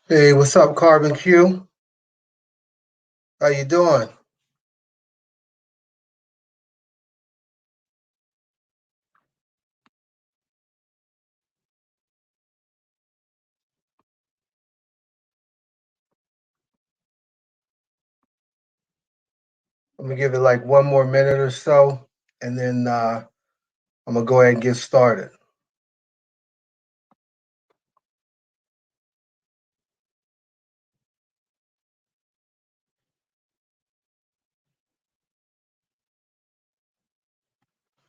Hey, what's up, Carbon Q? How you doing? I'm gonna give it like one more minute or so, and then I'm gonna go ahead and get started.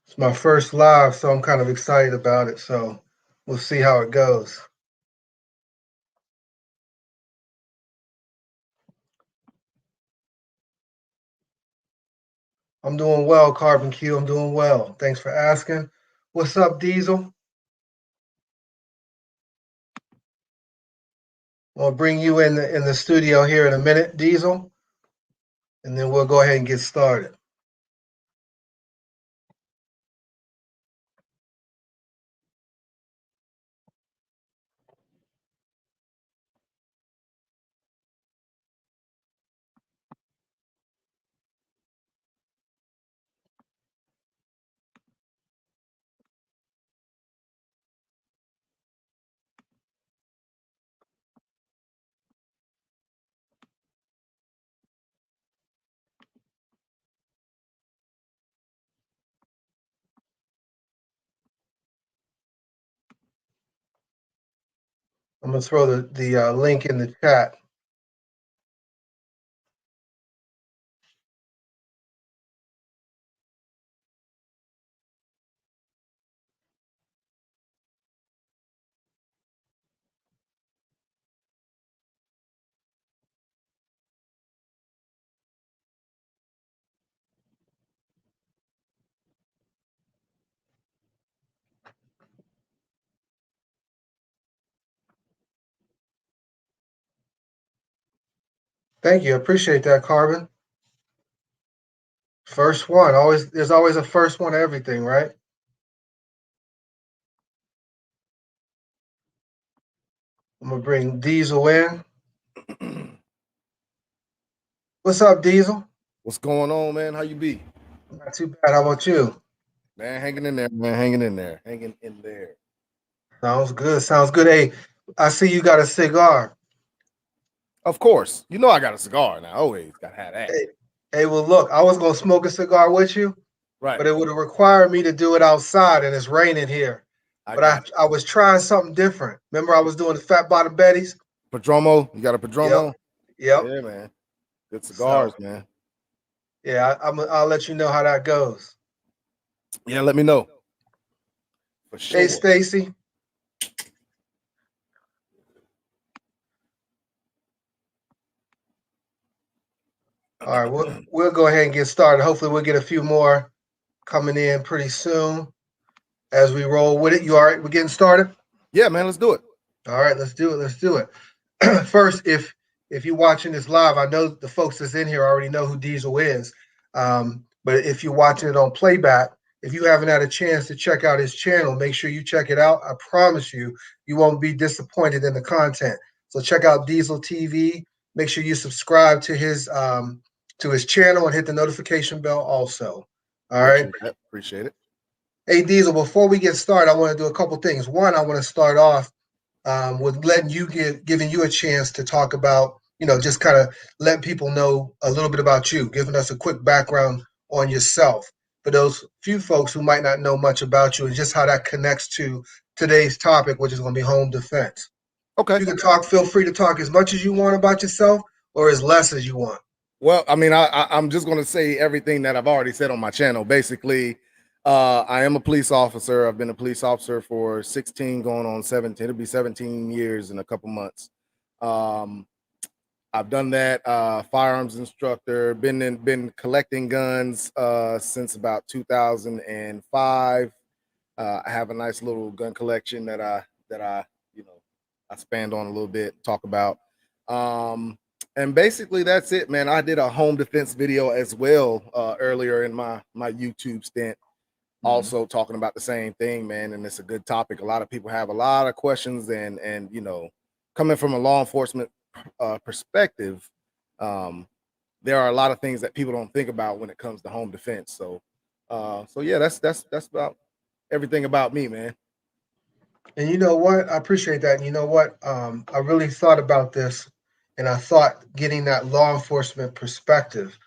It's my first live, so I'm kind of excited about it. So we'll see how it goes. I'm doing well, Carbon Q. I'm doing well. Thanks for asking. What's up, Diesel? I'll bring you in the studio here in a minute, Diesel, and then we'll go ahead and get started. I'm gonna throw the link in the chat. Thank you. Appreciate that, Carbon. First one. There's always a first one to everything, right? I'm gonna bring Diesel in. What's up, Diesel? What's going on, man? How you be? Not too bad. How about you? Man, hanging in there, man. Hanging in there. Hanging in there. Sounds good. Sounds good. Hey, I see you got a cigar. Of course. You know I got a cigar now. Always gotta have that. Hey, hey, well, look, I was gonna smoke a cigar with you, Right. but it would have required me to do it outside, and it's raining here. I But I, got you. I was trying something different. Remember, I was doing the Fat Bottom Betties. Padromo. You got a Yep, Padromo? yep. Yeah, man. Good So cigars, man. yeah, I'll let you know how that goes. Yeah, let me know. For Hey, sure. Stacy. All right, we'll go ahead and get started. Hopefully, we'll get a few more coming in pretty soon as we roll with it. You all right? We're getting started. Yeah, man, let's do it. All right, let's do it. Let's do it. First, if you're watching this live, I know the folks that's in here already know who Diesel is. But if you're watching it on playback, if you haven't had a chance to check out his channel, make sure you check it out. I promise you, you won't be disappointed in the content. So check out Diesel TV. Make sure you subscribe to his channel and hit the notification bell also. All right. Appreciate that. Appreciate it. Hey Diesel, before we get started, I want to do a couple things. One, I want to start off with letting you giving you a chance to talk about, just kind of letting people know a little bit about you, giving us a quick background on yourself for those few folks who might not know much about you and just how that connects to today's topic, which is going to be home defense. Okay. You can talk, feel free to talk as much as you want about yourself or as less as you want. Well, I mean, I'm just gonna say everything that I've already said on my channel. Basically, I am a police officer. I've been a police officer for 16, going on 17. It'll be 17 years in a couple months. Um, I've done that. Firearms instructor. Been collecting guns since about 2005. I have a nice little gun collection that I you know I spanned on a little bit. Talk about. And basically that's it, man. I did a home defense video as well earlier in my YouTube stint, also talking about the same thing, man. And it's a good topic. A lot of people have a lot of questions and coming from a law enforcement perspective, there are a lot of things that people don't think about when it comes to home defense. So yeah, that's about everything about me, man. And you know what? I appreciate that. And you know what? I really thought about this, and I thought getting that law enforcement perspective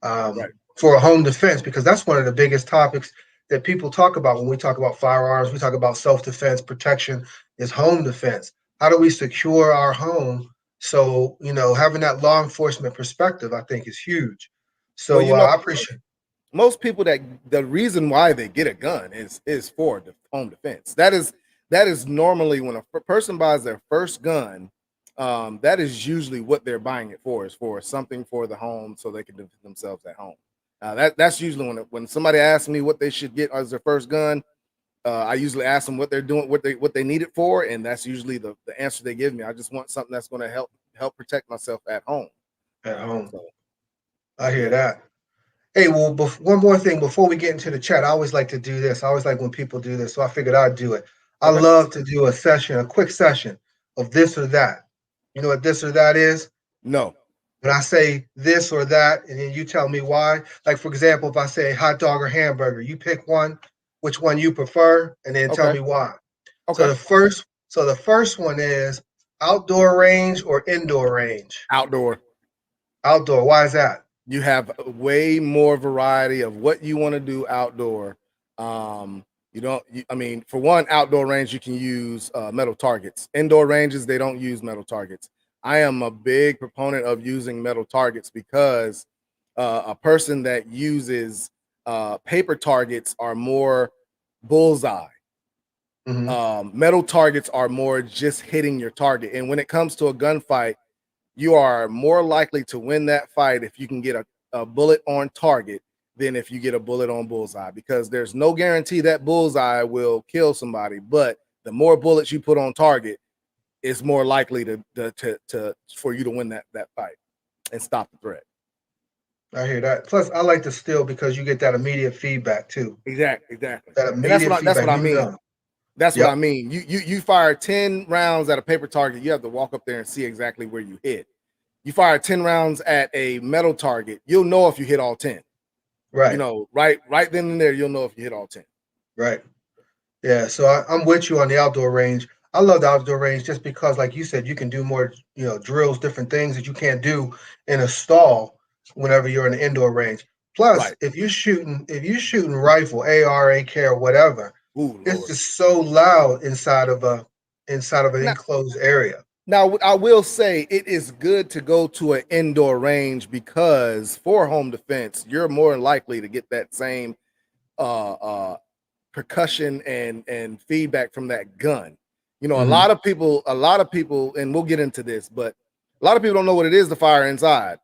Right. for a home defense, because that's one of the biggest topics that people talk about when we talk about firearms. We talk about self-defense, protection is home defense. How do we secure our home? So, having that law enforcement perspective, I think, is huge. Well, So I appreciate. most people, that the reason why they get a gun is for home defense. That is normally when a person buys their first gun, that is usually what they're buying it for, is for something for the home so they can defend themselves at home. That's usually when somebody asks me what they should get as their first gun, I usually ask them what they're doing, what they need it for, and that's usually the answer they give me. I just want something that's going to help protect myself at home. At home. So, I hear that. Hey, well, one more thing before we get into the chat. I always like to do this. I always like when people do this, so I figured I'd do it. I okay. love to do a quick session of this or that. You know what this or that is? No. When I say this or that, and then you tell me why. Like, for example, if I say hot dog or hamburger, you pick one, which one you prefer, and then tell Okay. me why. Okay. So the first one is outdoor range or indoor range? Outdoor. Outdoor. Why is that? You have way more variety of what you want to do outdoor. I mean, for one, outdoor range, you can use metal targets. Indoor ranges, they don't use metal targets. I am a big proponent of using metal targets because a person that uses paper targets are more bullseye. Metal targets are more just hitting your target. And when it comes to a gunfight, you are more likely to win that fight if you can get a bullet on target than if you get a bullet on bullseye, because there's no guarantee that bullseye will kill somebody, but the more bullets you put on target, it's more likely for you to win that fight and stop the threat. I hear that. Plus, I like to steal because you get that immediate feedback too. Exactly. That And immediate feedback. that's what I mean. That's what Yep. I mean. You fire 10 rounds at a paper target, you have to walk up there and see exactly where you hit. You fire 10 rounds at a metal target, you'll know if you hit all 10. Right. Right then and there, you'll know if you hit all 10. Right. Yeah. So I'm with you on the outdoor range. I love the outdoor range just because, like you said, you can do more, drills, different things that you can't do in a stall whenever you're in the indoor range. Plus, Right. if you're shooting rifle, AR, AK, or whatever, Ooh, it's Lord. just so loud inside of an enclosed area. Now, I will say it is good to go to an indoor range because for home defense, you're more likely to get that same percussion and feedback from that gun. A lot of people, and we'll get into this, but a lot of people don't know what it is to fire inside.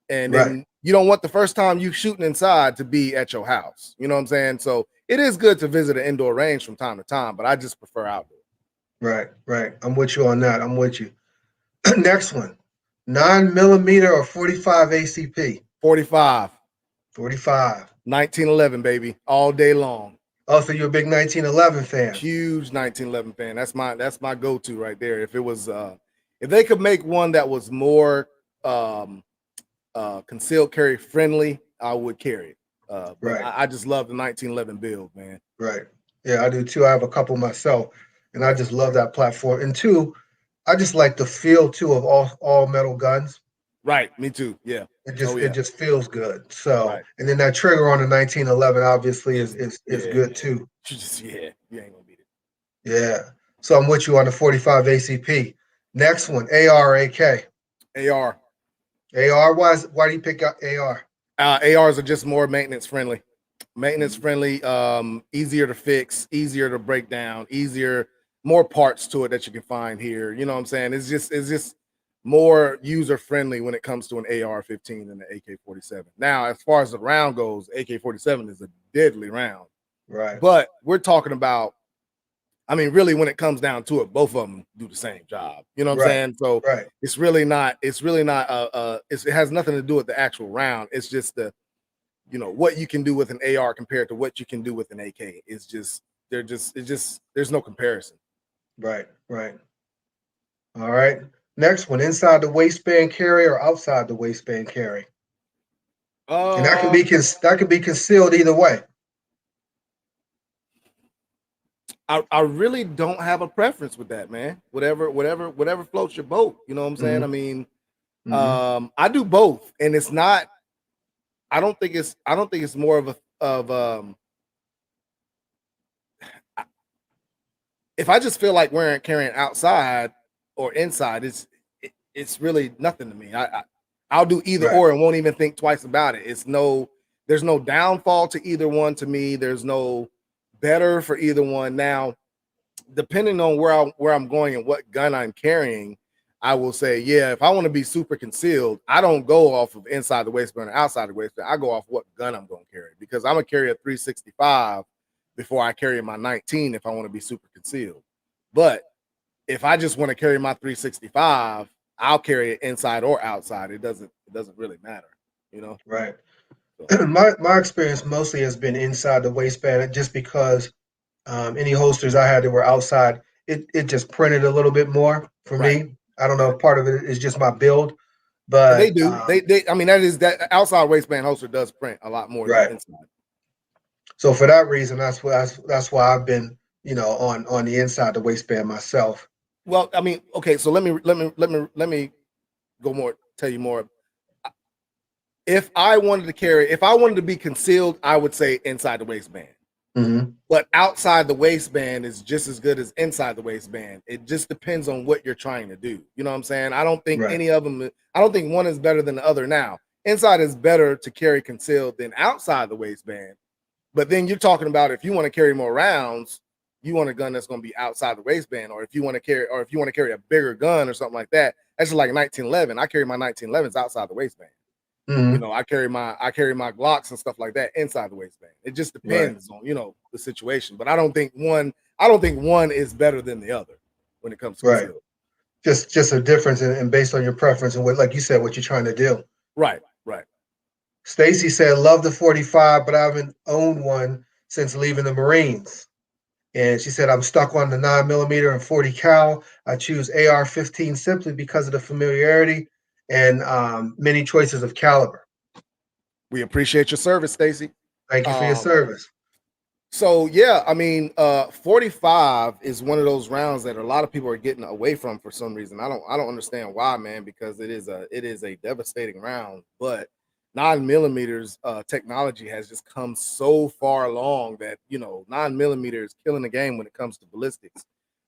And then you don't want the first time you shooting inside to be at your house. You know what I'm saying? So it is good to visit an indoor range from time to time, but I just prefer outdoor. Right. I'm with you on that. I'm with you. Next one, 9mm or 45 ACP? 45. 45. 1911, baby, all day long. Oh, so you're a big 1911 fan. Huge 1911 fan. That's my go-to right there. If it was if they could make one that was more concealed carry friendly, I would carry it. But I just love the 1911 build, man. Right. Yeah, I do too. I have a couple myself, and I just love that platform. And two, I just like the feel too of all metal guns. Right. Me too. Yeah. It just feels good. So, right. And then that trigger on the 1911 obviously is good too. You ain't gonna beat it. Yeah. So I'm with you on the 45 ACP. Next one, AR, AK. AR. AR. Why do you pick up AR? ARs are just more maintenance friendly. Easier to fix, easier to break down, more parts to it that you can find here. You know what I'm saying? It's just more user friendly when it comes to an AR-15 than the AK-47. Now, as far as the round goes, AK-47 is a deadly round. Right. But we're talking about, I mean, really, when it comes down to it, both of them do the same job. You know what I'm saying? So it has nothing to do with the actual round. It's just what you can do with an AR compared to what you can do with an AK. There's no comparison. Right. All right. Next one, inside the waistband carry or outside the waistband carry? And that can be concealed either way. I really don't have a preference with that, man. Whatever floats your boat. You know what I'm saying? I mean, I do both, and it's not. I don't think it's more of if I just feel like carrying outside or inside, it's really nothing to me. I'll do either or and won't even think twice about it. There's no downfall to either one to me. There's no better for either one. Now, depending on where I'm going and what gun I'm carrying, I will say, yeah, if I want to be super concealed, I don't go off of inside the waistband or outside the waistband. I go off what gun I'm going to carry, because I'm going to carry a 365 before I carry my 19 if I want to be super concealed. But if I just want to carry my 365, I'll carry it inside or outside. It doesn't really matter, you know? Right. So. My experience mostly has been inside the waistband, just because any holsters I had that were outside, it just printed a little bit more for me. I don't know if part of it is just my build, but they do. I mean, that outside waistband holster does print a lot more than inside. So for that reason, that's why I've been, on the inside the waistband myself. Well, I mean, okay, so let me tell you more. If I wanted to be concealed, I would say inside the waistband. But outside the waistband is just as good as inside the waistband. It just depends on what you're trying to do. You know what I'm saying? I don't think any of them. I don't think one is better than the other. Now, inside is better to carry concealed than outside the waistband. But then you're talking about, if you want to carry more rounds, you want a gun that's going to be outside the waistband, or if you want to carry a bigger gun or something like that. That's just like a 1911. I carry my 1911s outside the waistband. You know, I carry my Glocks and stuff like that inside the waistband. It just depends on, the situation. But I don't think one is better than the other when it comes to concealed. Just a difference and based on your preference and what, like you said, what you're trying to do. Right. Stacy said, love the 45, but I haven't owned one since leaving the Marines. And she said, I'm stuck on the 9mm and 40 cal. I choose AR-15 simply because of the familiarity and many choices of caliber. We appreciate your service, Stacy. Thank you for your service. So yeah, I mean, 45 is one of those rounds that a lot of people are getting away from for some reason. I don't understand why, man, because it is a devastating round. But 9mm technology has just come so far along that 9mm is killing the game when it comes to ballistics.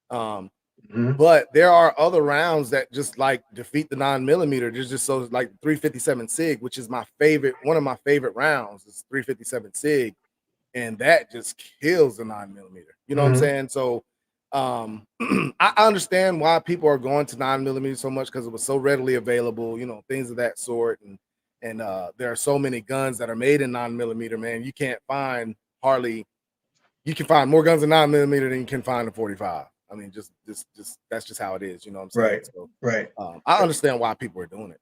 But there are other rounds that just like defeat the 9mm. There's just so like 357 SIG, which is one of my favorite rounds, is 357 SIG, and that just kills the 9mm. You know what I'm saying? So I understand why people are going to 9mm so much, because it was so readily available, things of that sort, and there are so many guns that are made in 9mm, man. You can find more guns in 9mm than you can find in 45. I mean, just that's just how it is. You know what I'm saying? I understand why people are doing it.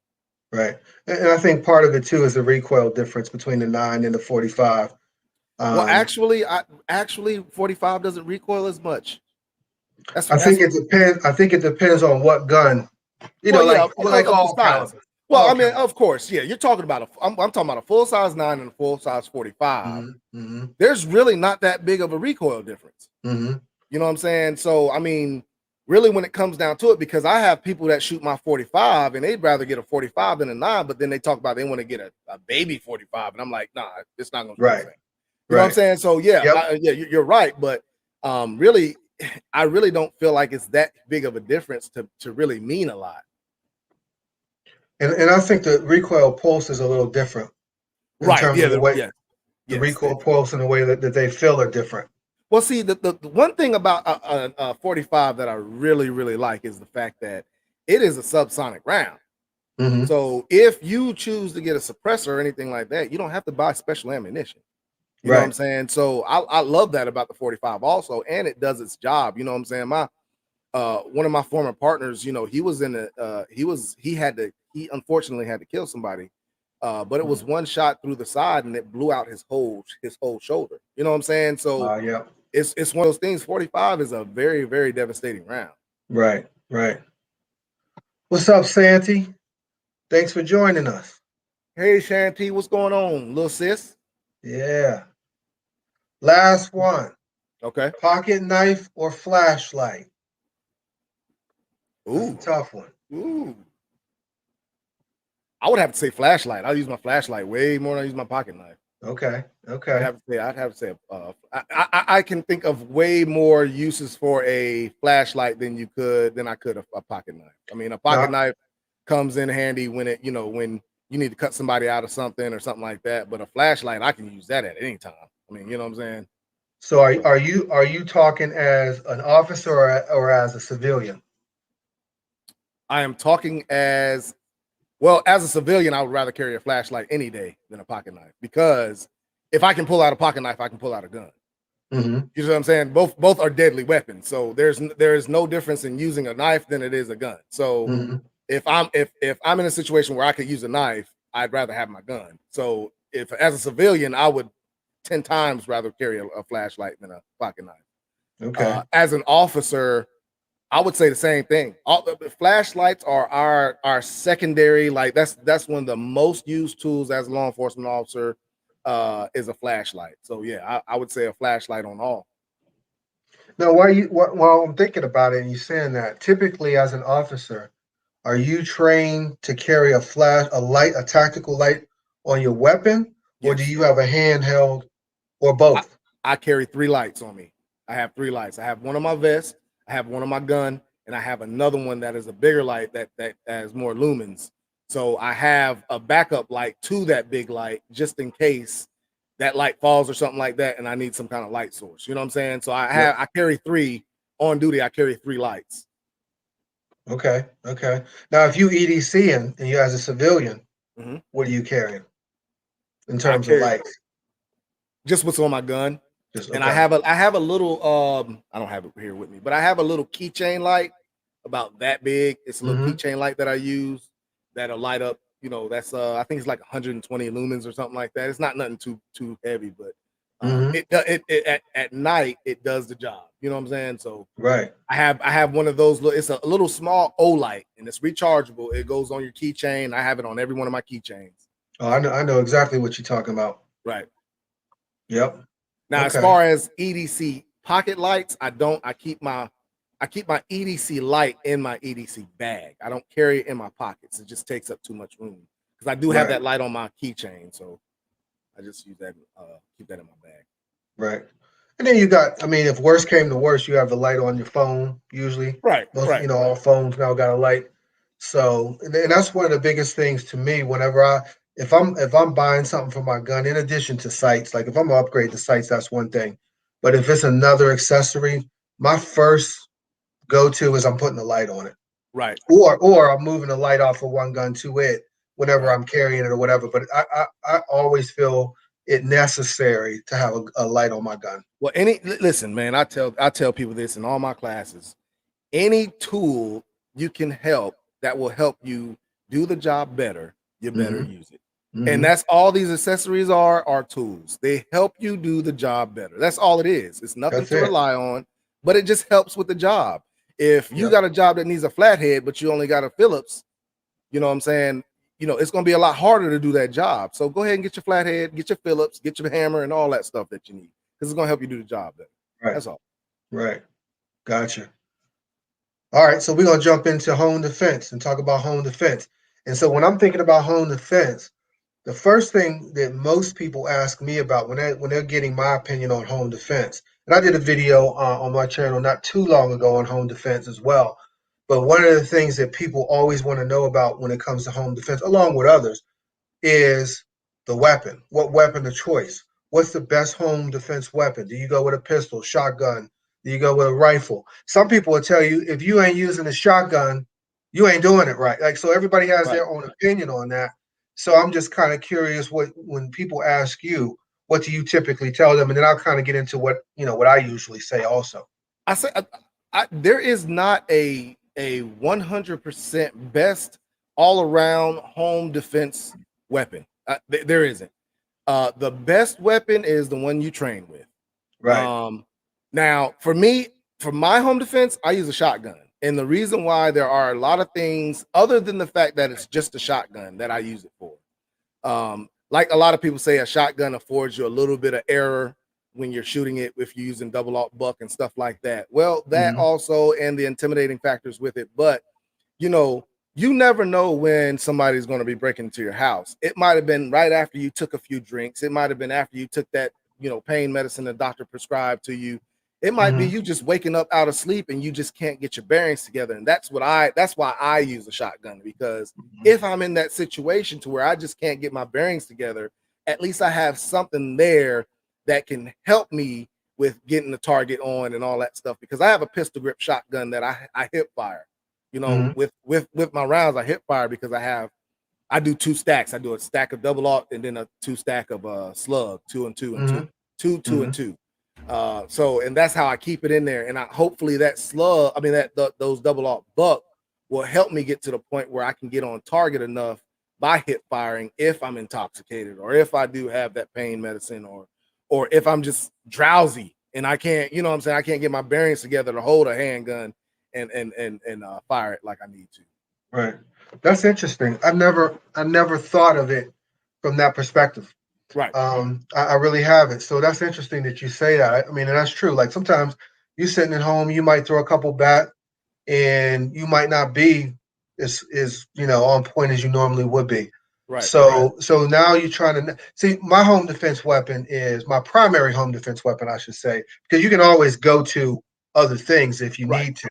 Right. And I think part of it too is the recoil difference between the 9 and the 45. Well, actually 45 doesn't recoil as much. I think it depends on what gun. Like all calibers. Well, I mean, of course, yeah. You're talking about I'm talking about a full size 9 and a full size 45. There's really not that big of a recoil difference. You know what I'm saying? So, I mean, really, when it comes down to it, because I have people that shoot my 45 and they'd rather get a 45 than a 9, but then they talk about they want to get a baby 45, and I'm like, nah, it's not going to be the same. You know what I'm saying? So, yeah, you're right, but really, I really don't feel like it's that big of a difference to really mean a lot. And I think the recoil pulse is a little different. In terms of the way the recoil pulse and the way that they feel are different. Well, see, the one thing about a 45 that I really, really like is the fact that it is a subsonic round. So if you choose to get a suppressor or anything like that, you don't have to buy special ammunition. You know what I'm saying? So I love that about the 45 also, and it does its job. You know what I'm saying? One of my former partners, he was in he unfortunately had to kill somebody. But it was one shot through the side and it blew out his whole shoulder. You know what I'm saying? So it's one of those things. 45 is a very, very devastating round. Right. What's up, Santi? Thanks for joining us. Hey Shanti, what's going on, little sis? Yeah. Last one. Okay. Pocket knife or flashlight? That's a Ooh, tough one. ooh. I would have to say flashlight. I use my flashlight way more than I use my pocket knife. Okay. I'd Okay. have to say, I can think of way more uses for a flashlight than I could a pocket knife. I mean, a pocket Now, knife comes in handy when when you need to cut somebody out of something or something like that. But a flashlight, I can use that at any time. I mean, you know what I'm saying? so are you talking as an officer or as a civilian? I am talking as well as a civilian. I would rather carry a flashlight any day than a pocket knife because if I can pull out a pocket knife, I can pull out a gun. Mm-hmm. You know what I'm saying? Both are deadly weapons. So there's no difference in using a knife than it is a gun. So Mm-hmm. if I'm in a situation where I could use a knife, I'd rather have my gun. So if as a civilian, I would 10 times rather carry a flashlight than a pocket knife. Okay. As an officer, I would say the same thing. All the flashlights are our secondary, like that's one of the most used tools as a law enforcement officer, is a flashlight. So yeah, I would say a flashlight on all. Now, while I'm thinking about it and you saying that, typically as an officer, are you trained to carry a tactical light on your weapon, or do Yes. you have a handheld or both? I carry 3 lights on me. I have 3 lights. I have one on my vest, I have one on my gun, and I have another one that is a bigger light that has more lumens. So I have a backup light to that big light just in case that light falls or something like that, and I need some kind of light source. You know what I'm saying? So Yep. I carry 3 on duty. I carry 3 lights. Okay. Okay. Now, if you EDC and you as a civilian, Mhm. what are you carrying in I terms of carry lights? just what's on my gun. Just And okay. I have a little I don't have it here with me, but I have a little keychain light about that big. It's a little Mm-hmm. keychain light that I use that'll light up, that's I think it's like 120 lumens or something like that. It's not nothing too heavy, but Mm-hmm. it at night it does the job. You know what I'm saying? So Right. I have one of those it's a little small O light and it's rechargeable. It goes on your keychain. I have it on every one of my keychains. Oh, I know exactly what you're talking about. Right. Yep. Now, as Okay. far as EDC pocket lights, I keep my EDC light in my EDC bag. I don't carry it in my pockets. It just takes up too much room because I do have Right. that light on my keychain, so I just use that keep that in my bag. Right. And then you got, I mean, if worse came to worse, you have the light on your phone usually. Right, Most, right, all phones now got a light. So, and that's one of the biggest things to me whenever if I'm buying something for my gun, in addition to sights, like if I'm gonna upgrade the sights, that's one thing. But if it's another accessory, my first go-to is I'm putting the light on it. right, Or I'm moving the light off of one gun to it whenever right. I'm carrying it or whatever. But I always feel it necessary to have a light on my gun. Well, listen, man, I tell people this in all my classes. Any tool you can help that will help you do the job better, you better Hmm. use it. And Hmm. that's all these accessories are tools. They help you do the job better. That's all it is. It's nothing That's to it. rely on, but it just helps with the job. If you Yep. got a job that needs a flathead, but you only got a Phillips, you know what I'm saying? It's going to be a lot harder to do that job. So go ahead and get your flathead, get your Phillips, get your hammer, and all that stuff that you need because it's going to help you do the job better. Right. That's all. Right. Gotcha. All right. So we're gonna jump into home defense and talk about home defense. And so when I'm thinking about home defense, the first thing that most people ask me about when they're getting my opinion on home defense, and I did a video on my channel not too long ago on home defense as well. But one of the things that people always want to know about when it comes to home defense, along with others, is the weapon. What weapon of choice? What's the best home defense weapon? Do you go with a pistol, shotgun? Do you go with a rifle? Some people will tell you if you ain't using a shotgun, you ain't doing it right. Like, so everybody has Right. their own opinion on that. So I'm just kind of curious what when people ask you, what do you typically tell them? And then I'll kind of get into what I usually say also. I say there is not a 100% best all around home defense weapon. There isn't. The best weapon is the one you train with. Right. Now, for me, for my home defense, I use a shotgun. And the reason why there are a lot of things other than the fact that it's just a shotgun that I use it for. Like a lot of people say, a shotgun affords you a little bit of error when you're shooting it if you're using double aught buck and stuff like that. Well, that also, and the intimidating factors with it. But you know, you never know when somebody's going to be breaking into your house. It might have been right after you took a few drinks. It might have been after you took that, you know, pain medicine the doctor prescribed to you. It might be you just waking up out of sleep and you just can't get your bearings together. And that's why I use a shotgun, because if I'm in that situation to where I just can't get my bearings together, at least I have something there that can help me with getting the target on and all that stuff, because I have a pistol grip shotgun that I hip fire. You know, with my rounds, I hip fire because I do 2 stacks. I do a stack of double aught and then a 2 stack of slug, 2 and 2 and 2 and 2. So, and that's how I keep it in there. And hopefully that slug, I mean those double aught buck will help me get to the point where I can get on target enough by hip firing if I'm intoxicated, or if I do have that pain medicine, or if I'm just drowsy and I can't, you know what I'm saying, I can't get my bearings together to hold a handgun and fire it like I need to. Right. That's interesting. I never thought of it from that perspective. Right. I really haven't. So that's interesting that you say that. I mean, and that's true. Like sometimes you sitting at home, you might throw a couple back and you might not be as you know, on point as you normally would be. Right. So now you're trying to see, my home defense weapon is my primary home defense weapon, I should say, because you can always go to other things if you need to.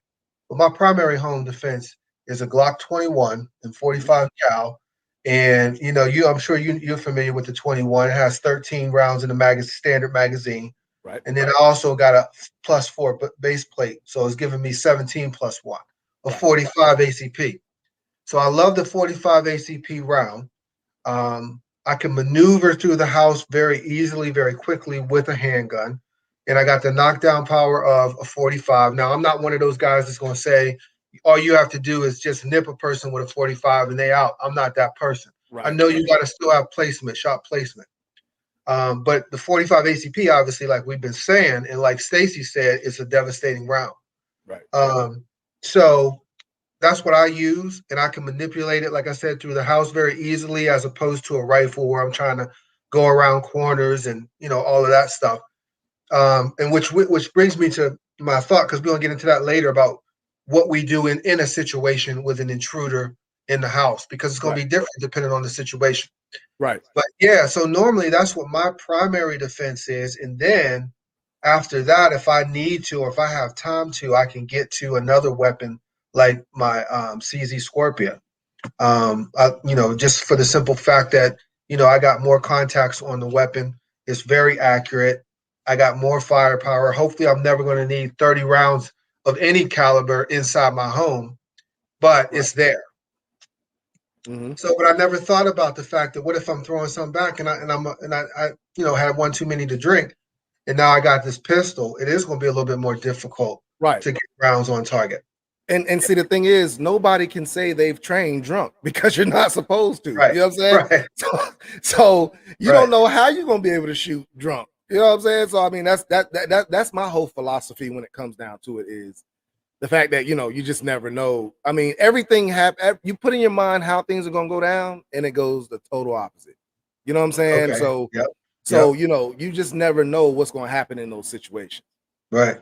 But my primary home defense is a Glock 21 and 45 cal. And you know, I'm sure you're familiar with the 21. It has 13 rounds in the standard magazine. Right. And then I also got a +4 base plate. So it's giving me 17 + 1, a 45 ACP. So I love the 45 ACP round. I can maneuver through the house very easily, very quickly with a handgun. And I got the knockdown power of a 45. Now, I'm not one of those guys that's going to say, all you have to do is just nip a person with a 45 and they out. I'm not that person. I know you got to still have placement, shot placement. But the 45 ACP, obviously, like we've been saying, and like Stacy said, it's a devastating round. Right. So that's what I use, and I can manipulate it, like I said, through the house very easily, as opposed to a rifle where I'm trying to go around corners and, you know, all of that stuff. And which brings me to my thought, because we're gonna get into that later, about what we do in a situation with an intruder in the house, because it's gonna be different depending on the situation. Right. But yeah, so normally that's what my primary defense is, and then after that, if I need to, or if I have time to, I can get to another weapon like my CZ Scorpion. You know, just for the simple fact that, you know, I got more contacts on the weapon. It's very accurate. I got more firepower. Hopefully, I'm never going to need 30 rounds of any caliber inside my home, but it's there. So, but I never thought about the fact that what if I'm throwing something back and I you know, had one too many to drink, and now I got this pistol. It is going to be a little bit more difficult to get rounds on target. And see, the thing is, nobody can say they've trained drunk, because you're not supposed to. Right. You know what I'm saying? Right. So you don't know how you're gonna be able to shoot drunk. You know what I'm saying? So I mean, that's my whole philosophy when it comes down to it, is the fact that, you know, you just never know. I mean, everything you put in your mind how things are gonna go down, and it goes the total opposite. You know what I'm saying? Okay. So you know, you just never know what's gonna happen in those situations. Right.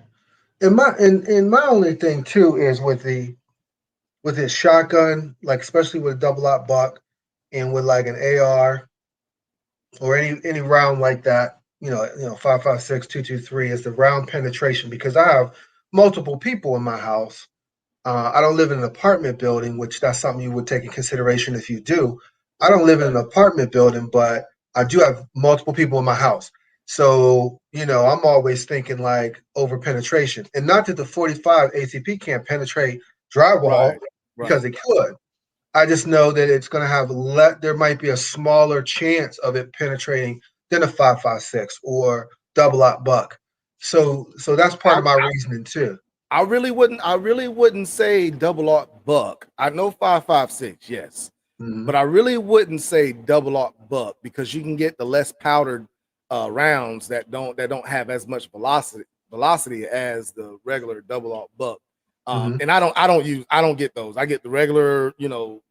And my only thing too is with this shotgun, like especially with a double aught buck and with like an AR or any round like that, you know, 5.56, 2.23, is the round penetration, because I have multiple people in my house. I don't live in an apartment building, which that's something you would take in consideration if you do. I don't live in an apartment building, but I do have multiple people in my house. So, you know, I'm always thinking like over penetration. And not that the 45 ACP can't penetrate drywall, because it could. I just know that it's going to have there might be a smaller chance of it penetrating than a 5.56 or double aught buck. So that's part of my reasoning too. I really wouldn't say double aught buck. I know 5.56, yes. But I really wouldn't say double aught buck, because you can get the less powdered rounds that don't have as much velocity as the regular double aught buck. And I don't get those. I get the regular,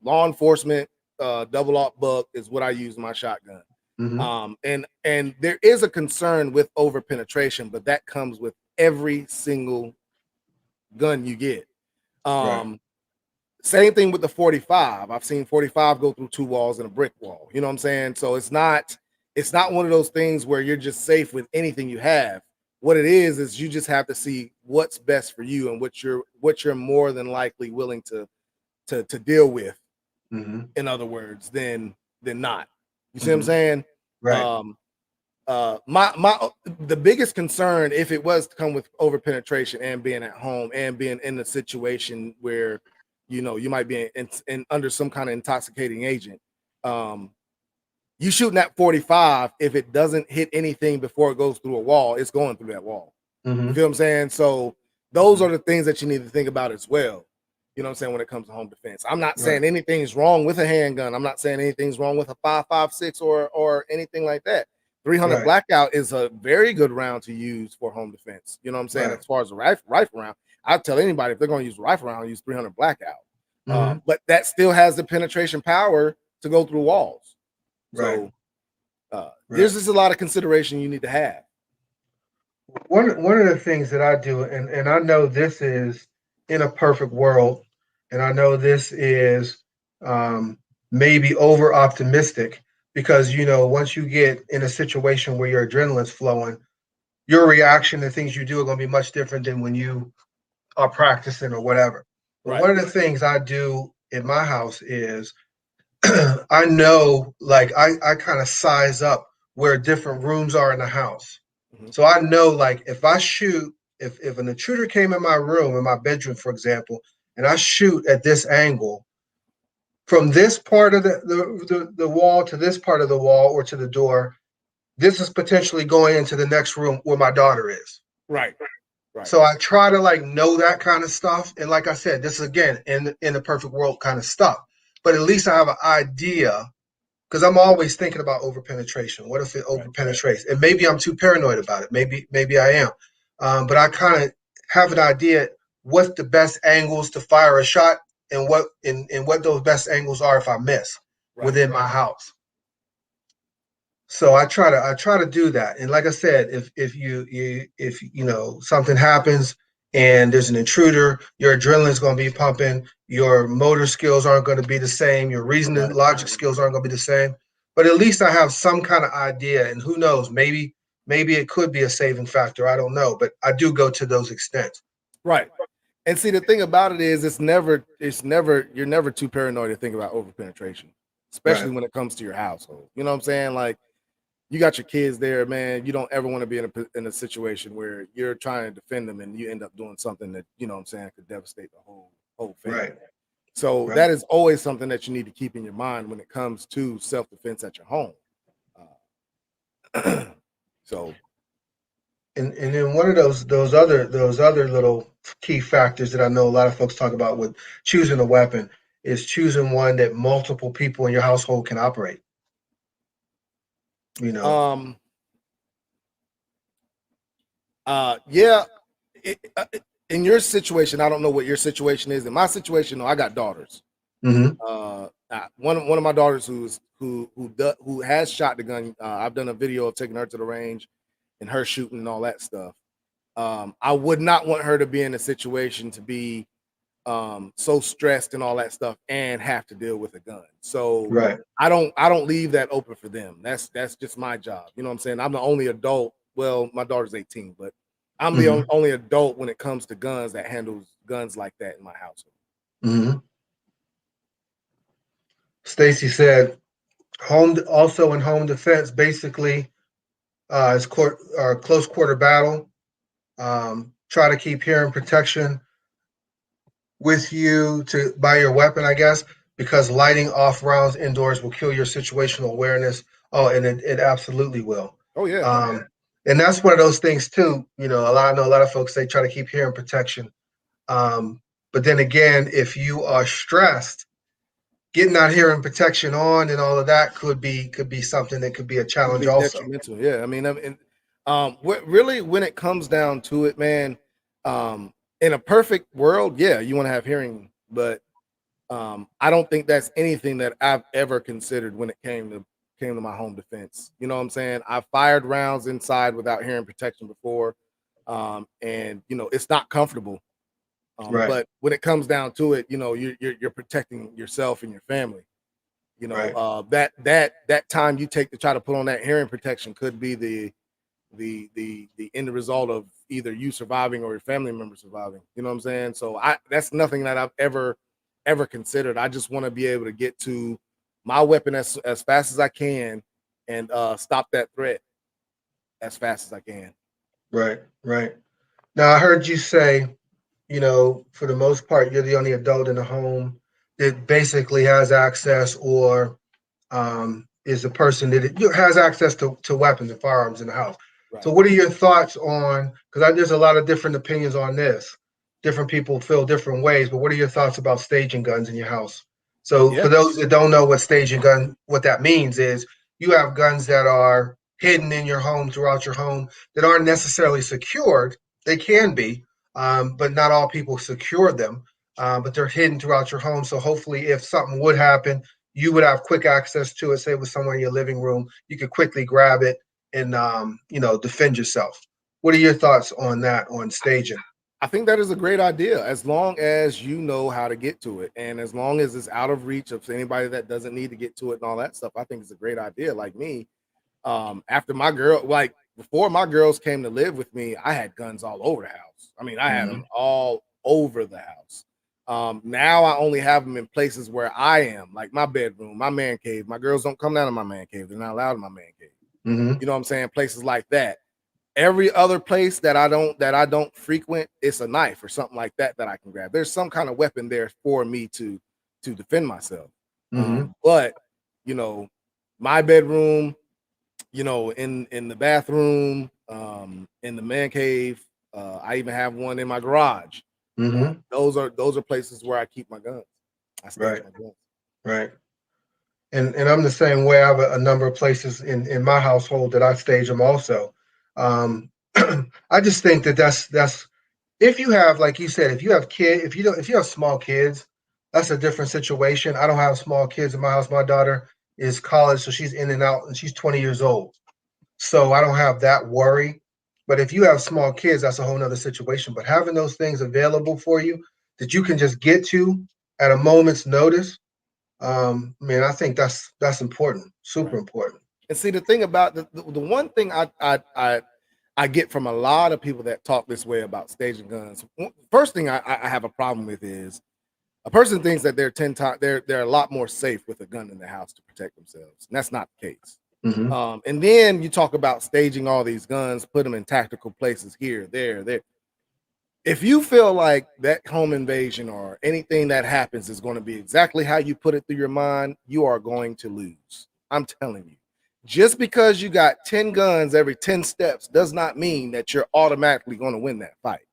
law enforcement double aught buck is what I use in my shotgun. And there is a concern with over penetration, but that comes with every single gun you get. Same thing with the 45. I've seen 45 go through 2 walls and a brick wall. You know what I'm saying? So it's not one of those things where you're just safe with anything you have. What it is you just have to see what's best for you and what you're more than likely willing to deal with. In other words, than not. You see what I'm saying? Right. The biggest concern, if it was to come with over penetration and being at home and being in a situation where you might be in under some kind of intoxicating agent, you shooting that 45, if it doesn't hit anything before it goes through a wall, it's going through that wall. You feel what I'm saying? So those are the things that you need to think about as well. You know what I'm saying, when it comes to home defense. I'm not saying anything's wrong with a handgun. I'm not saying anything's wrong with a 5.56 or anything like that. 300 Blackout is a very good round to use for home defense. You know what I'm saying? As far as a rifle round, I tell anybody if they're going to use a rifle round, use 300 Blackout. But that still has the penetration power to go through walls. So there's just a lot of consideration you need to have. One of the things that I do, and I know this is in a perfect world, and I know this is maybe over optimistic, because once you get in a situation where your adrenaline's flowing, your reaction to things you do are going to be much different than when you are practicing or whatever. But one of the things I do in my house is I know, like, I kind of size up where different rooms are in the house. So I know, like, if I shoot, if an intruder came in my room, in my bedroom, for example, and I shoot at this angle, from this part of the wall to this part of the wall or to the door, this is potentially going into the next room where my daughter is. Right. So I try to, like, know that kind of stuff. And like I said, this is, again, in the perfect world kind of stuff. But at least I have an idea, because I'm always thinking about over penetration. What if it over penetrates? And maybe I'm too paranoid about it. Maybe I am. But I kind of have an idea what's the best angles to fire a shot, and what those best angles are if I miss within my house. So I try to do that. And like I said, if something happens and there's an intruder, your adrenaline is going to be pumping, your motor skills aren't going to be the same, your reasoning logic skills aren't going to be the same. But at least I have some kind of idea, and who knows, maybe it could be a saving factor. I don't know, but I do go to those extents. Right. And see, the thing about it is, you're never too paranoid to think about over penetration, especially when it comes to your household. You know what I'm saying? Like, you got your kids there, man. You don't ever want to be in a situation where you're trying to defend them and you end up doing something that, you know what I'm saying, could devastate the whole family. So that is always something that you need to keep in your mind when it comes to self-defense at your home. So, and then one of those other little key factors that I know a lot of folks talk about with choosing a weapon is choosing one that multiple people in your household can operate. In your situation, I don't know what your situation is. In my situation, I got daughters. One of my daughters who has shot the gun. I've done a video of taking her to the range and her shooting and all that stuff. I would not want her to be in a situation to be so stressed and all that stuff and have to deal with a gun. So I don't leave that open for them. That's just my job. You know what I'm saying? I'm the only adult. Well, my daughter's 18, but I'm the only adult when it comes to guns that handles guns like that in my household. Stacy said, also in home defense, basically, is close quarter battle. Try to keep hearing protection with you by your weapon, I guess, because lighting off rounds indoors will kill your situational awareness. Oh, and it absolutely will. Oh yeah. And that's one of those things too. I know a lot of folks, they try to keep hearing protection. But then again, if you are stressed, getting that hearing protection on and all of that could be something that could be a challenge also. Yeah, I mean, really, when it comes down to it, man, in a perfect world, yeah, you want to have hearing, but I don't think that's anything that I've ever considered when it came to my home defense. You know what I'm saying? I fired rounds inside without hearing protection before, and it's not comfortable. Right. But when it comes down to it, you're protecting yourself and your family. Right. That time you take to try to put on that hearing protection could be the end result of either you surviving or your family member surviving. You know what I'm saying? So that's nothing that I've ever considered. I just want to be able to get to my weapon as fast as I can and stop that threat as fast as I can. Right. Right. Now I heard you say, for the most part, you're the only adult in the home that basically has access or is a person that has access to weapons and firearms in the house. Right. So, what are your thoughts on? Because there's a lot of different opinions on this. Different people feel different ways, but what are your thoughts about staging guns in your house? So, Yeah. for those that don't know what staging gun, what that means is you have guns that are hidden in your home throughout your home that aren't necessarily secured. They can be, but not all people secure them. But they're hidden throughout your home. So hopefully, if something would happen, you would have quick access to it. Say it was somewhere in your living room, you could quickly grab it and defend yourself. What are your thoughts on that, on staging? I think that is a great idea as long as you know how to get to it, and as long as it's out of reach of anybody that doesn't need to get to it and all that stuff. I think it's a great idea. Like me, after before my girls came to live with me, I had guns all over the house. I mean, I had them all over the house. Now I only have them in places where I am, like my bedroom, my man cave. My girls don't come down to my man cave; they're not allowed in my man cave. Mm-hmm. You know what I'm saying? Places like that. Every other place that I don't frequent, it's a knife or something like that I can grab. There's some kind of weapon there for me to defend myself. Mm-hmm. But my bedroom, in the bathroom, in the man cave. I even have one in my garage. Mm-hmm. Those are places where I keep my guns. I stage Right. my guns. Right. And I'm the same way. I have a number of places in my household that I stage them also. I just think that's if you have, like you said, if you have if you have small kids, that's a different situation. I don't have small kids in my house. My daughter is college, so she's in and out, and she's 20 years old. So I don't have that worry. But if you have small kids, that's a whole nother situation. But having those things available for you that you can just get to at a moment's notice, man, I think that's important, super Right. important. And see, the thing about the one thing I get from a lot of people that talk this way about staging guns. First thing I have a problem with is a person thinks that they're 10 times they're a lot more safe with a gun in the house to protect themselves, and that's not the case. Mm-hmm. And then you talk about staging all these guns, put them in tactical places here, there. If you feel like that home invasion or anything that happens is going to be exactly how you put it through your mind, you are going to lose. I'm telling you. Just because you got 10 guns every 10 steps does not mean that you're automatically going to win that fight.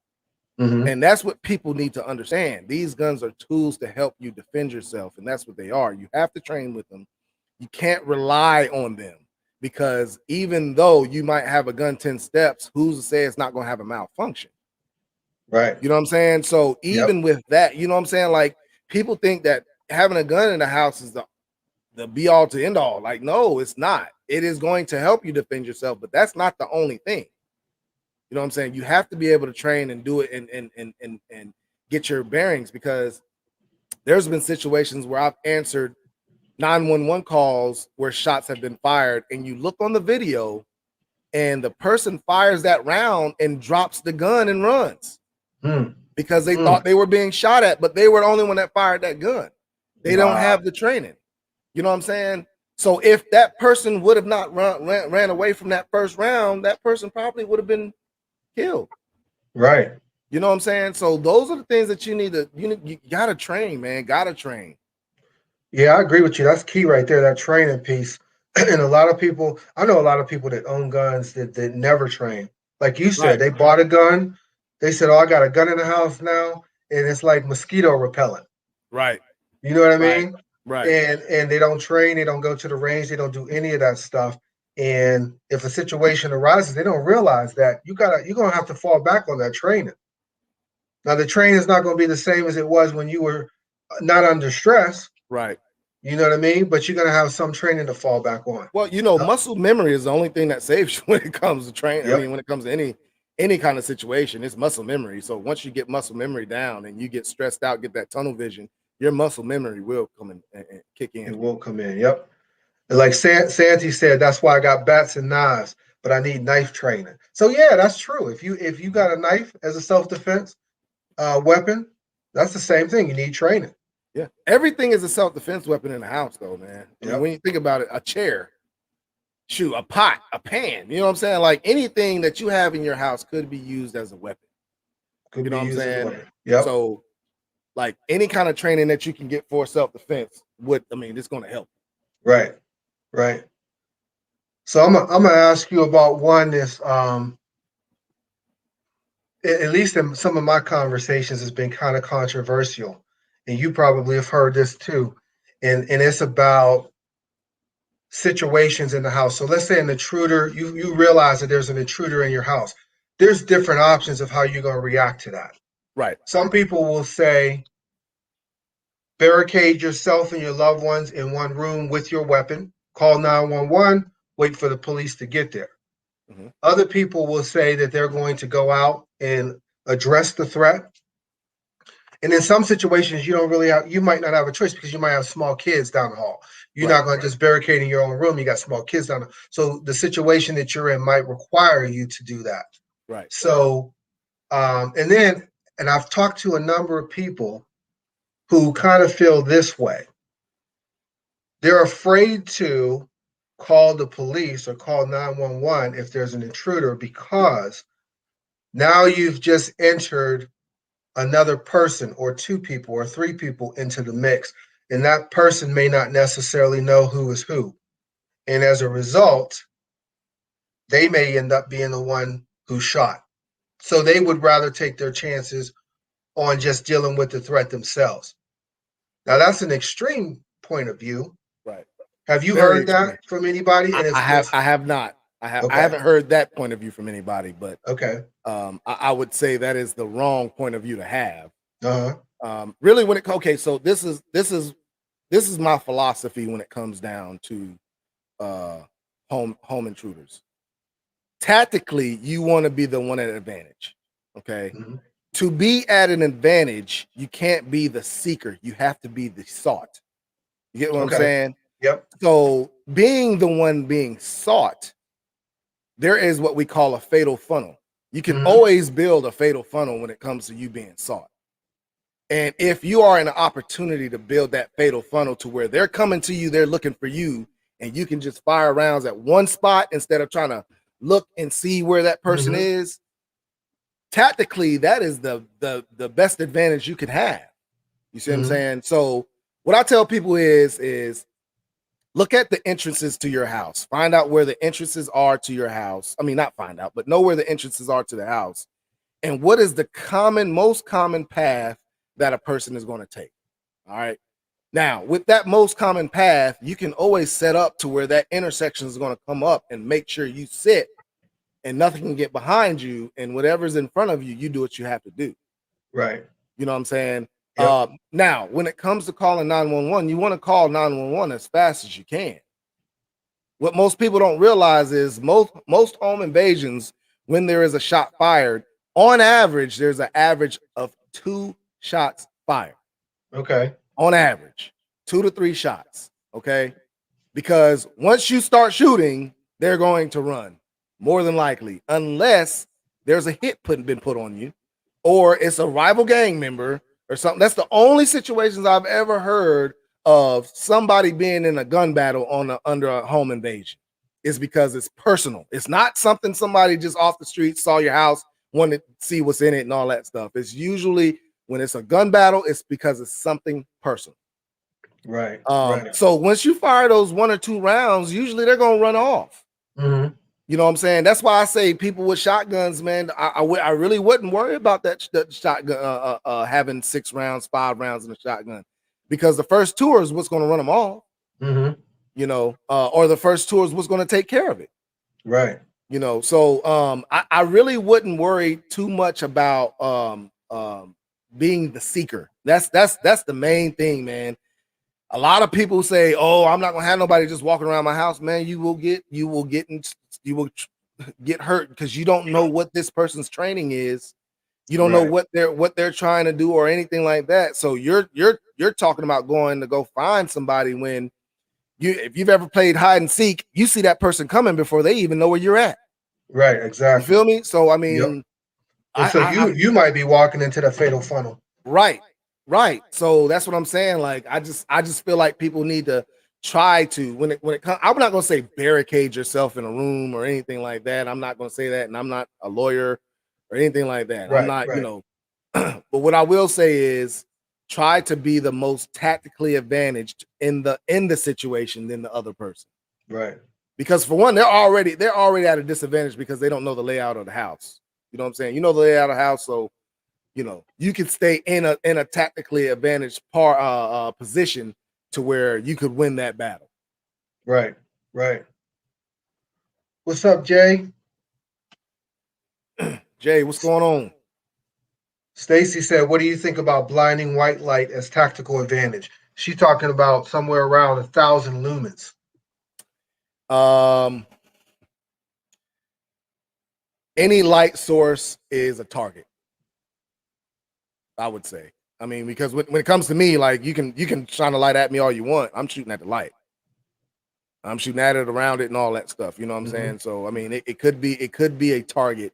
Mm-hmm. And that's what people need to understand. These guns are tools to help you defend yourself, and that's what they are. You have to train with them. You can't rely on them because even though you might have a gun 10 steps, who's to say it's not going to have a malfunction? Right. You know what I'm saying? So even Yep. with that, you know what I'm saying? Like people think that having a gun in the house is the be all to end all. Like, no, it's not. It is going to help you defend yourself, but that's not the only thing. You know what I'm saying? You have to be able to train and do it and get your bearings, because there's been situations where I've answered 911 calls where shots have been fired, and you look on the video and the person fires that round and drops the gun and runs because they thought they were being shot at, but they were the only one that fired that gun. They don't have the training. You know what I'm saying? So if that person would have not ran away from that first round, that person probably would have been killed. Right. You know what I'm saying? So those are the things that you gotta train, man. Gotta train. Yeah, I agree with you. That's key right there, that training piece. And a lot of people, I know a lot of people that own guns that never train. Like you said, Right. they bought a gun. They said, "Oh, I got a gun in the house now," and it's like mosquito repellent. Right. You know what I Right. mean? Right. And they don't train, they don't go to the range, they don't do any of that stuff. And if a situation arises, they don't realize that you're gonna have to fall back on that training. Now the training is not going to be the same as it was when you were not under stress. Right. You know what I mean? But you're going to have some training to fall back on. Well, muscle memory is the only thing that saves you when it comes to training. Yep. I mean, when it comes to any kind of situation, it's muscle memory. So once you get muscle memory down and you get stressed out, get that tunnel vision, your muscle memory will come in and kick in. It will come in. Yep. And like Santi said, that's why I got bats and knives, but I need knife training. So yeah, that's true. If you got a knife as a self-defense weapon, that's the same thing. You need training. Yeah, everything is a self-defense weapon in the house, though, man. I mean, Yep. when you think about it, a chair, shoot, a pot, a pan, you know what I'm saying? Like anything that you have in your house could be used as a weapon. Could You know be what I'm used as a saying? weapon. Yep. So, like any kind of training that you can get for self-defense it's going to help. Right. Right. So I'm gonna ask you about one that's at least in some of my conversations has been kind of controversial, and you probably have heard this too, and it's about situations in the house. So let's say an intruder, you realize that there's an intruder in your house. There's different options of how you're going to react to that. Right. Some people will say barricade yourself and your loved ones in one room with your weapon, call 911, wait for the police to get there. Mm-hmm. Other people will say that they're going to go out and address the threat. And in some situations, you might not have a choice because you might have small kids down the hall. You're not going to just barricade in your own room. You got small kids down there. So the situation that you're in might require you to do that. Right. So, and I've talked to a number of people who kind of feel this way. They're afraid to call the police or call 911 if there's an intruder because now you've just entered another person or two people or three people into the mix, and that person may not necessarily know who is who. And as a result, they may end up being the one who shot. So they would rather take their chances on just dealing with the threat themselves. Now, that's an extreme point of view. Right. Have you Very heard that from anybody? And I have not. I haven't heard that point of view from anybody, but okay. I would say that is the wrong point of view to have. Really, so this is my philosophy when it comes down to home intruders. Tactically, you want to be the one at advantage. Okay. Mm-hmm. To be at an advantage, you can't be the seeker. You have to be the sought. You get what I'm saying? Yep. So being the one being sought, there is what we call a fatal funnel. You can always build a fatal funnel when it comes to you being sought. And if you are in an opportunity to build that fatal funnel to where they're coming to you, they're looking for you, and you can just fire rounds at one spot instead of trying to look and see where that person is, tactically, that is the best advantage you can have. You see what I'm saying? So what I tell people is look at the entrances to your house. Find out where the entrances are to your house. I mean, not find out, but know where the entrances are to the house. And what is the most common path that a person is going to take? All right. Now, with that most common path, you can always set up to where that intersection is going to come up and make sure you sit and nothing can get behind you, and whatever's in front of you, you do what you have to do. Right. You know what I'm saying? Yep. Now, when it comes to calling 911, you want to call 911 as fast as you can. What most people don't realize is most home invasions, when there is a shot fired, on average, there's an average of 2 shots fired. Okay. On average, 2 to 3 shots. Okay. Because once you start shooting, they're going to run. More than likely, unless there's a hit been put on you, or it's a rival gang member or something. That's the only situations I've ever heard of somebody being in a gun battle under a home invasion. Is because it's personal. It's not something somebody just off the street saw your house, wanted to see what's in it and all that stuff. It's usually when it's a gun battle, it's because it's something personal. Right. So once you fire those 1 or 2 rounds, usually they're gonna run off. You know what I'm saying? That's why I say people with shotguns, man, I really wouldn't worry about that shotgun having 6 rounds, 5 rounds in a shotgun, because the first 2 is what's going to run them off. You know, or the first 2 is what's going to take care of it. Right. You know, so I really wouldn't worry too much about being the seeker. That's the main thing, man. A lot of people say, "Oh, I'm not gonna have nobody just walking around my house." Man, you will get hurt because you don't know what this person's training is. You don't know what they're trying to do or anything like that. So you're talking about going to go find somebody when if you've ever played hide and seek, you see that person coming before they even know where you're at. Right, exactly. You feel me? So I mean, yep. You might be walking into the fatal funnel. Right. So that's what I'm saying. Like I just feel like people need to try to when it comes. I'm not gonna say barricade yourself in a room or anything like that. I'm not gonna say that, and I'm not a lawyer or anything like that. I'm not, but what I will say is try to be the most tactically advantaged in the situation than the other person. Right. Because for one, they're already at a disadvantage because they don't know the layout of the house. You know what I'm saying? You know the layout of the house, so you can stay in a tactically advantaged position to where you could win that battle. Right. What's up, Jay? Jay, what's going on? Stacy said, "What do you think about blinding white light as tactical advantage?" She's talking about somewhere around 1,000 lumens. Any light source is a target, I would say. I mean, because when it comes to me, like you can shine a light at me all you want. I'm shooting at the light. I'm shooting at it, around it, and all that stuff. You know what I'm saying? So I mean, it could be a target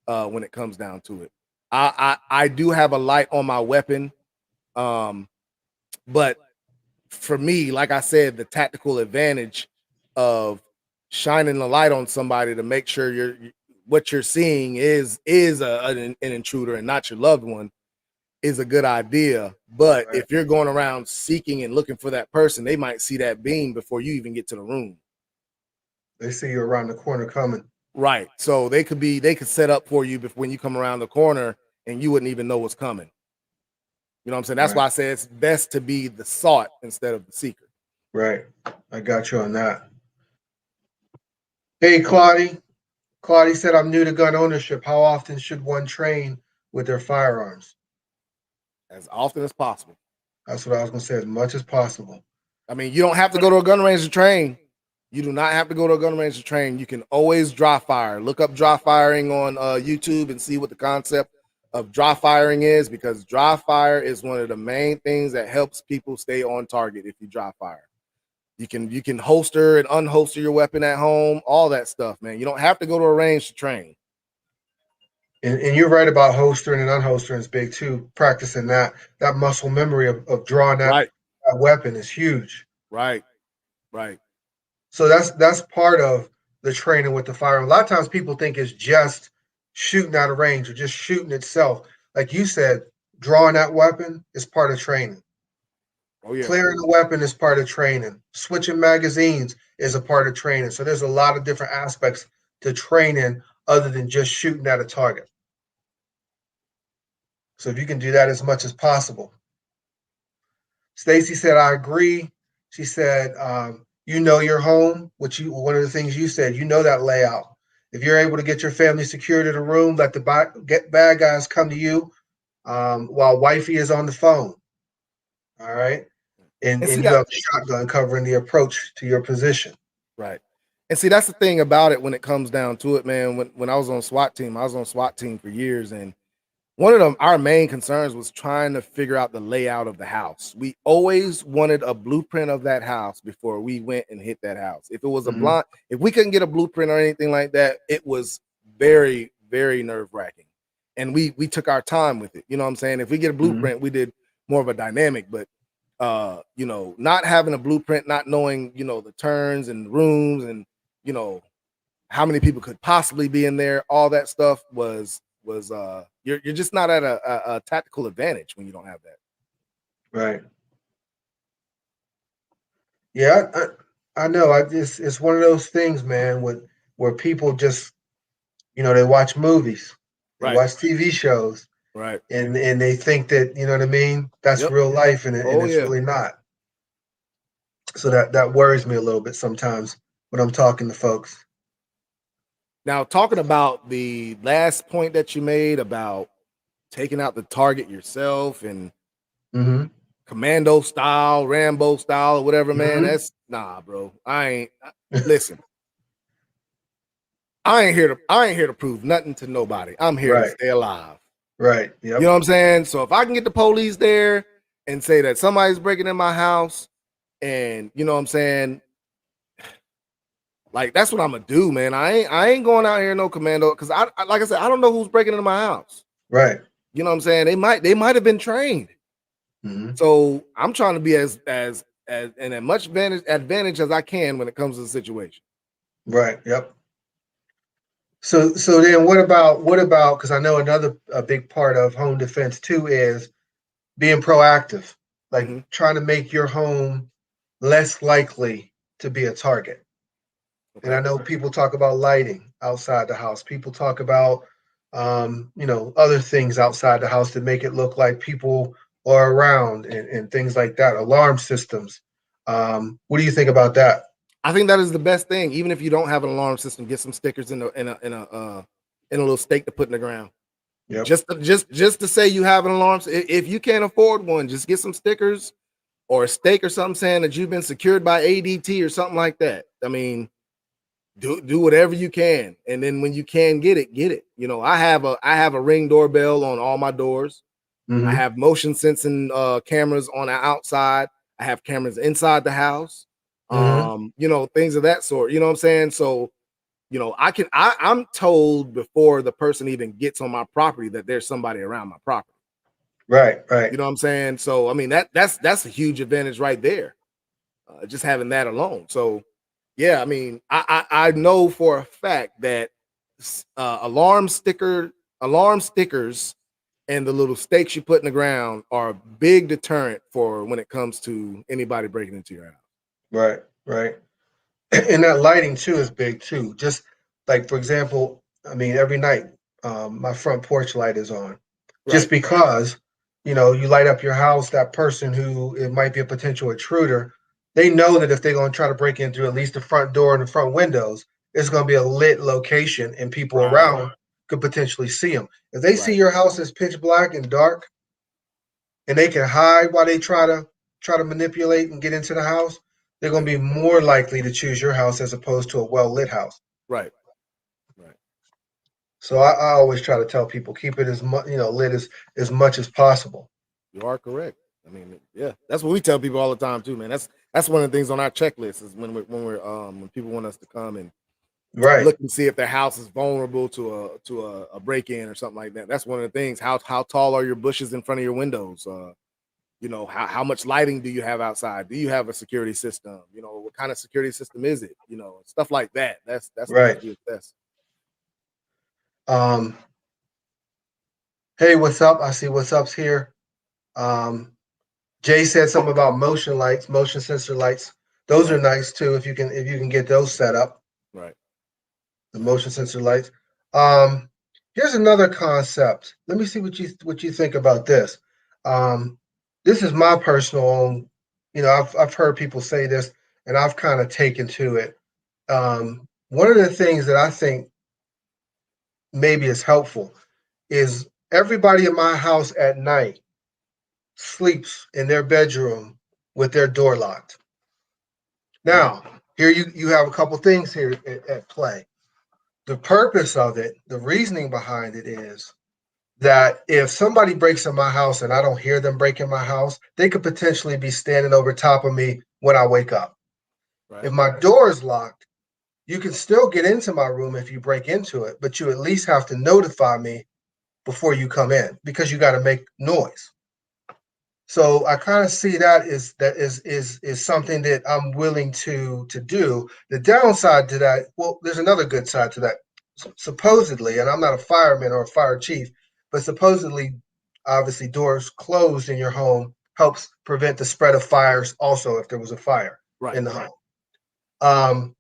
when it comes down to it. I do have a light on my weapon, but for me, like I said, the tactical advantage of shining the light on somebody to make sure what you're seeing is an intruder and not your loved one is a good idea. But if you're going around seeking and looking for that person, they might see that beam before you even get to the room. They see you around the corner coming. Right. So they could set up for you when you come around the corner and you wouldn't even know what's coming. You know what I'm saying? That's why I say it's best to be the sought instead of the seeker. Right. I got you on that. Hey, Claudie. Claudie said, "I'm new to gun ownership. How often should one train with their firearms?" As often as possible. That's what I was going to say, as much as possible. I mean, you don't have to go to a gun range to train. You do not have to go to a gun range to train. You can always dry fire. Look up dry firing on YouTube and see what the concept of dry firing is, because dry fire is one of the main things that helps people stay on target. If you dry fire, you can holster and unholster your weapon at home, all that stuff, man. You don't have to go to a range to train. And you're right about holstering and unholstering is big too. Practicing that muscle memory of drawing that weapon is huge. Right. So that's part of the training with the firearm. A lot of times people think it's just shooting out of range or just shooting itself. Like you said, drawing that weapon is part of training. Oh yeah. Clearing the weapon is part of training. Switching magazines is a part of training. So there's a lot of different aspects to training other than just shooting at a target. So if you can do that as much as possible. Stacy said, "I agree." She said, "You know your home," one of the things you said, you know that layout. If you're able to get your family secured in a room, let the bad guys come to you while wifey is on the phone. All right. And you have a shotgun covering the approach to your position. Right. And see, that's the thing about it when it comes down to it, man. When I was on SWAT team, I was on SWAT team for years, and one of our main concerns was trying to figure out the layout of the house. We always wanted a blueprint of that house before we went and hit that house. If it was a blind, if we couldn't get a blueprint or anything like that, it was very, very nerve-wracking. And we took our time with it. You know what I'm saying? If we get a blueprint, we did more of a dynamic, but not having a blueprint, not knowing, the turns and rooms and, how many people could possibly be in there, all that stuff was you're just not at a tactical advantage when you don't have that. Right. Yeah, I know. It's one of those things, man, where people just, they watch movies, they watch TV shows, right, and they think that, you know what I mean, that's real life, and it's really not. So that worries me a little bit sometimes when I'm talking to folks. Now, talking about the last point that you made about taking out the target yourself and Mm-hmm. commando style, Rambo style, or whatever, man. Mm-hmm. That's nah, bro. Listen. I ain't here to prove nothing to nobody. I'm here to Right. stay alive. Right. You Yep. know what I'm saying? So if I can get the police there and say that somebody's breaking in my house, and you know what I'm saying, like that's what I'm gonna do, man. I ain't going out here no commando because I like I said, I don't know who's breaking into my house. Right. You know what I'm saying? They might have been trained. Mm-hmm. So I'm trying to be as and as much advantage as I can when it comes to the situation. Right. Yep. So then what about because I know another a big part of home defense too is being proactive, like Mm-hmm. trying to make your home less likely to be a target. And I Okay. know people talk about lighting outside the house. People talk about other things outside the house to make it look like people are around and things like that. Alarm systems. What do you think about that? I think that is the best thing. Even if you don't have an alarm system, get some stickers in a little stake to put in the ground. Yep. Just to say you have an alarm. If you can't afford one, just get some stickers or a stake or something saying that you've been secured by ADT or something like that. I mean, do whatever you can, and then when you can get it, get it. You know, I have a Ring doorbell on all my doors. I Mm-hmm. have motion sensing cameras on the outside. I have cameras inside the house. Mm-hmm. You know, things of that sort. You know what I'm saying? So, you know, I'm told before the person even gets on my property that there's somebody around my property. Right. Right. You know what I'm saying? So, I mean, that's a huge advantage right there. Just having that alone. So, yeah, I mean, I know for a fact that alarm stickers and the little stakes you put in the ground are a big deterrent for when it comes to anybody breaking into your house. Right. Right. And that lighting too is big too. Just like for example, I mean, every night my front porch light is on. Just Right. because you light up your house, that person who it might be a potential intruder, they know that if they're going to try to break in through at least the front door and the front windows, it's going to be a lit location and people Right. around could potentially see them. If they see Right. your house as pitch black and dark and they can hide while they try to manipulate and get into the house, they're going Right. to be more likely to choose your house as opposed to a well lit house. Right. Right. So I always try to tell people keep it as much lit as much as possible. You are correct. I mean, yeah, that's what we tell people all the time too, man. That's one of the things on our checklist is when people want us to come and Right. look and see if their house is vulnerable to a break in or something like that. That's one of the things. How tall are your bushes in front of your windows? You know, how much lighting do you have outside? Do you have a security system? You know, what kind of security system is it? You know, stuff like that. That's Right. things we assess. Um, hey, what's up? I see what's up's here. Um, Jay said something about motion lights, motion sensor lights. Those are Right. nice too if you can get those set up. Right. The motion sensor lights. Um, Here's another concept. Let me see what you think about this. Um, this is my personal own. I've heard people say this, and I've kind of taken to it. One of the things that I think maybe is helpful is everybody in my house at night sleeps in their bedroom with their door locked. Mm. Now, here you have a couple things here at play. The purpose of it, the reasoning behind it is that if somebody breaks in my house and I don't hear them break in my house, they could potentially be standing over top of me when I wake up. Right. If my door is locked, you can still get into my room if you break into it, but you at least have to notify me before you come in because you got to make noise. So I kind of see that is something that I'm willing to do. The downside to that, well, there's another good side to that. Supposedly, and I'm not a fireman or a fire chief, but supposedly, obviously, doors closed in your home helps prevent the spread of fires. Also, if there was a fire Right. in the home, um,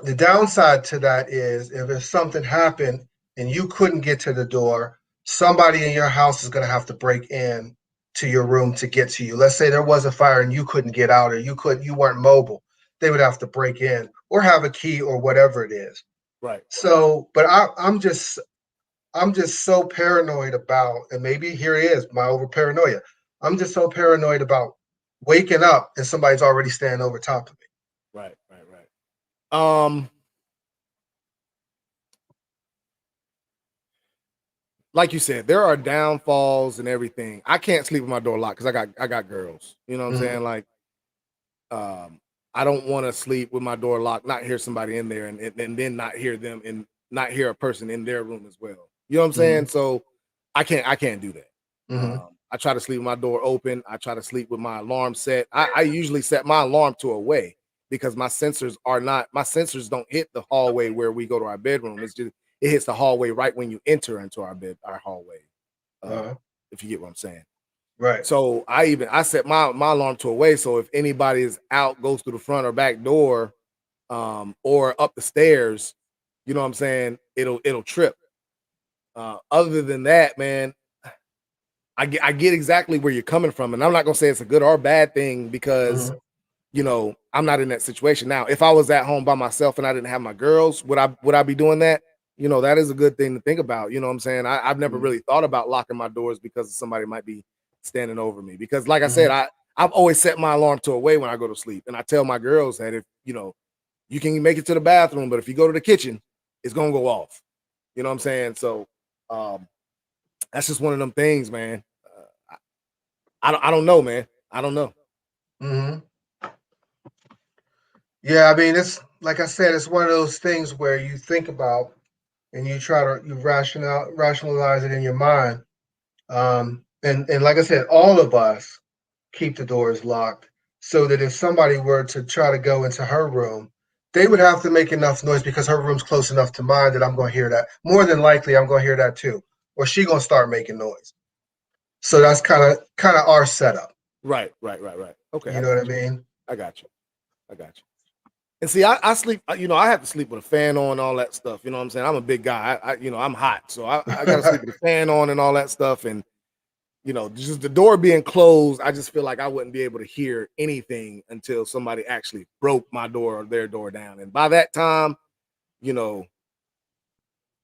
the downside to that is if something happened and you couldn't get to the door, somebody in your house is going to have to break in to your room to get to you. Let's say there was a fire and you couldn't get out or you weren't mobile. They would have to break in or have a key or whatever it is. Right. So, but I'm just I'm just so paranoid about, and maybe here it is, my over paranoia. I'm just so paranoid about waking up and somebody's already standing over top of me. Right. Like you said, there are downfalls and everything. I can't sleep with my door locked because I got girls. You know what I'm saying? Like, I don't want to sleep with my door locked, not hear somebody in there, and then not hear them and not hear a person in their room as well. You know what I'm saying? So I can't do that. I try to sleep with my door open. I try to sleep with my alarm set. I usually set my alarm to away because my sensors don't hit the hallway where we go to our bedroom. It's just it hits the hallway right when you enter into our hallway. If you get what I'm saying. Right. So I set my alarm to away. So if anybody is out, goes through the front or back door, or up the stairs, you know what I'm saying, it'll trip. Other than that, man, I get exactly where you're coming from, and I'm not gonna say it's a good or bad thing because you know I'm not in that situation now. If I was at home by myself and I didn't have my girls, would I be doing that? You know, that is a good thing to think about. You know what I'm saying? I've never really thought about locking my doors because somebody might be standing over me. Because, like I said, I've always set my alarm to away when I go to sleep, and I tell my girls that if you know you can make it to the bathroom, but if you go to the kitchen, it's gonna go off. You know what I'm saying? So that's just one of them things, man. I don't know, man. I don't know. Yeah, I mean, it's like I said, it's one of those things where you think about and you try to rationalize it in your mind. And like I said, all of us keep the doors locked so that if somebody were to try to go into her room, they would have to make enough noise because her room's close enough to mine that I'm going to hear that. More than likely, I'm going to hear that too, or she going to start making noise. So that's kind of our setup. Right. Okay, You know what I mean? I got you. And see, I sleep. You know, I have to sleep with a fan on and all that stuff. You know what I'm saying? I'm a big guy. You know, I'm hot, so I got to sleep with a fan on and all that stuff. And you know, just the door being closed, I just feel like I wouldn't be able to hear anything until somebody actually broke my door or their door down. And by that time, you know,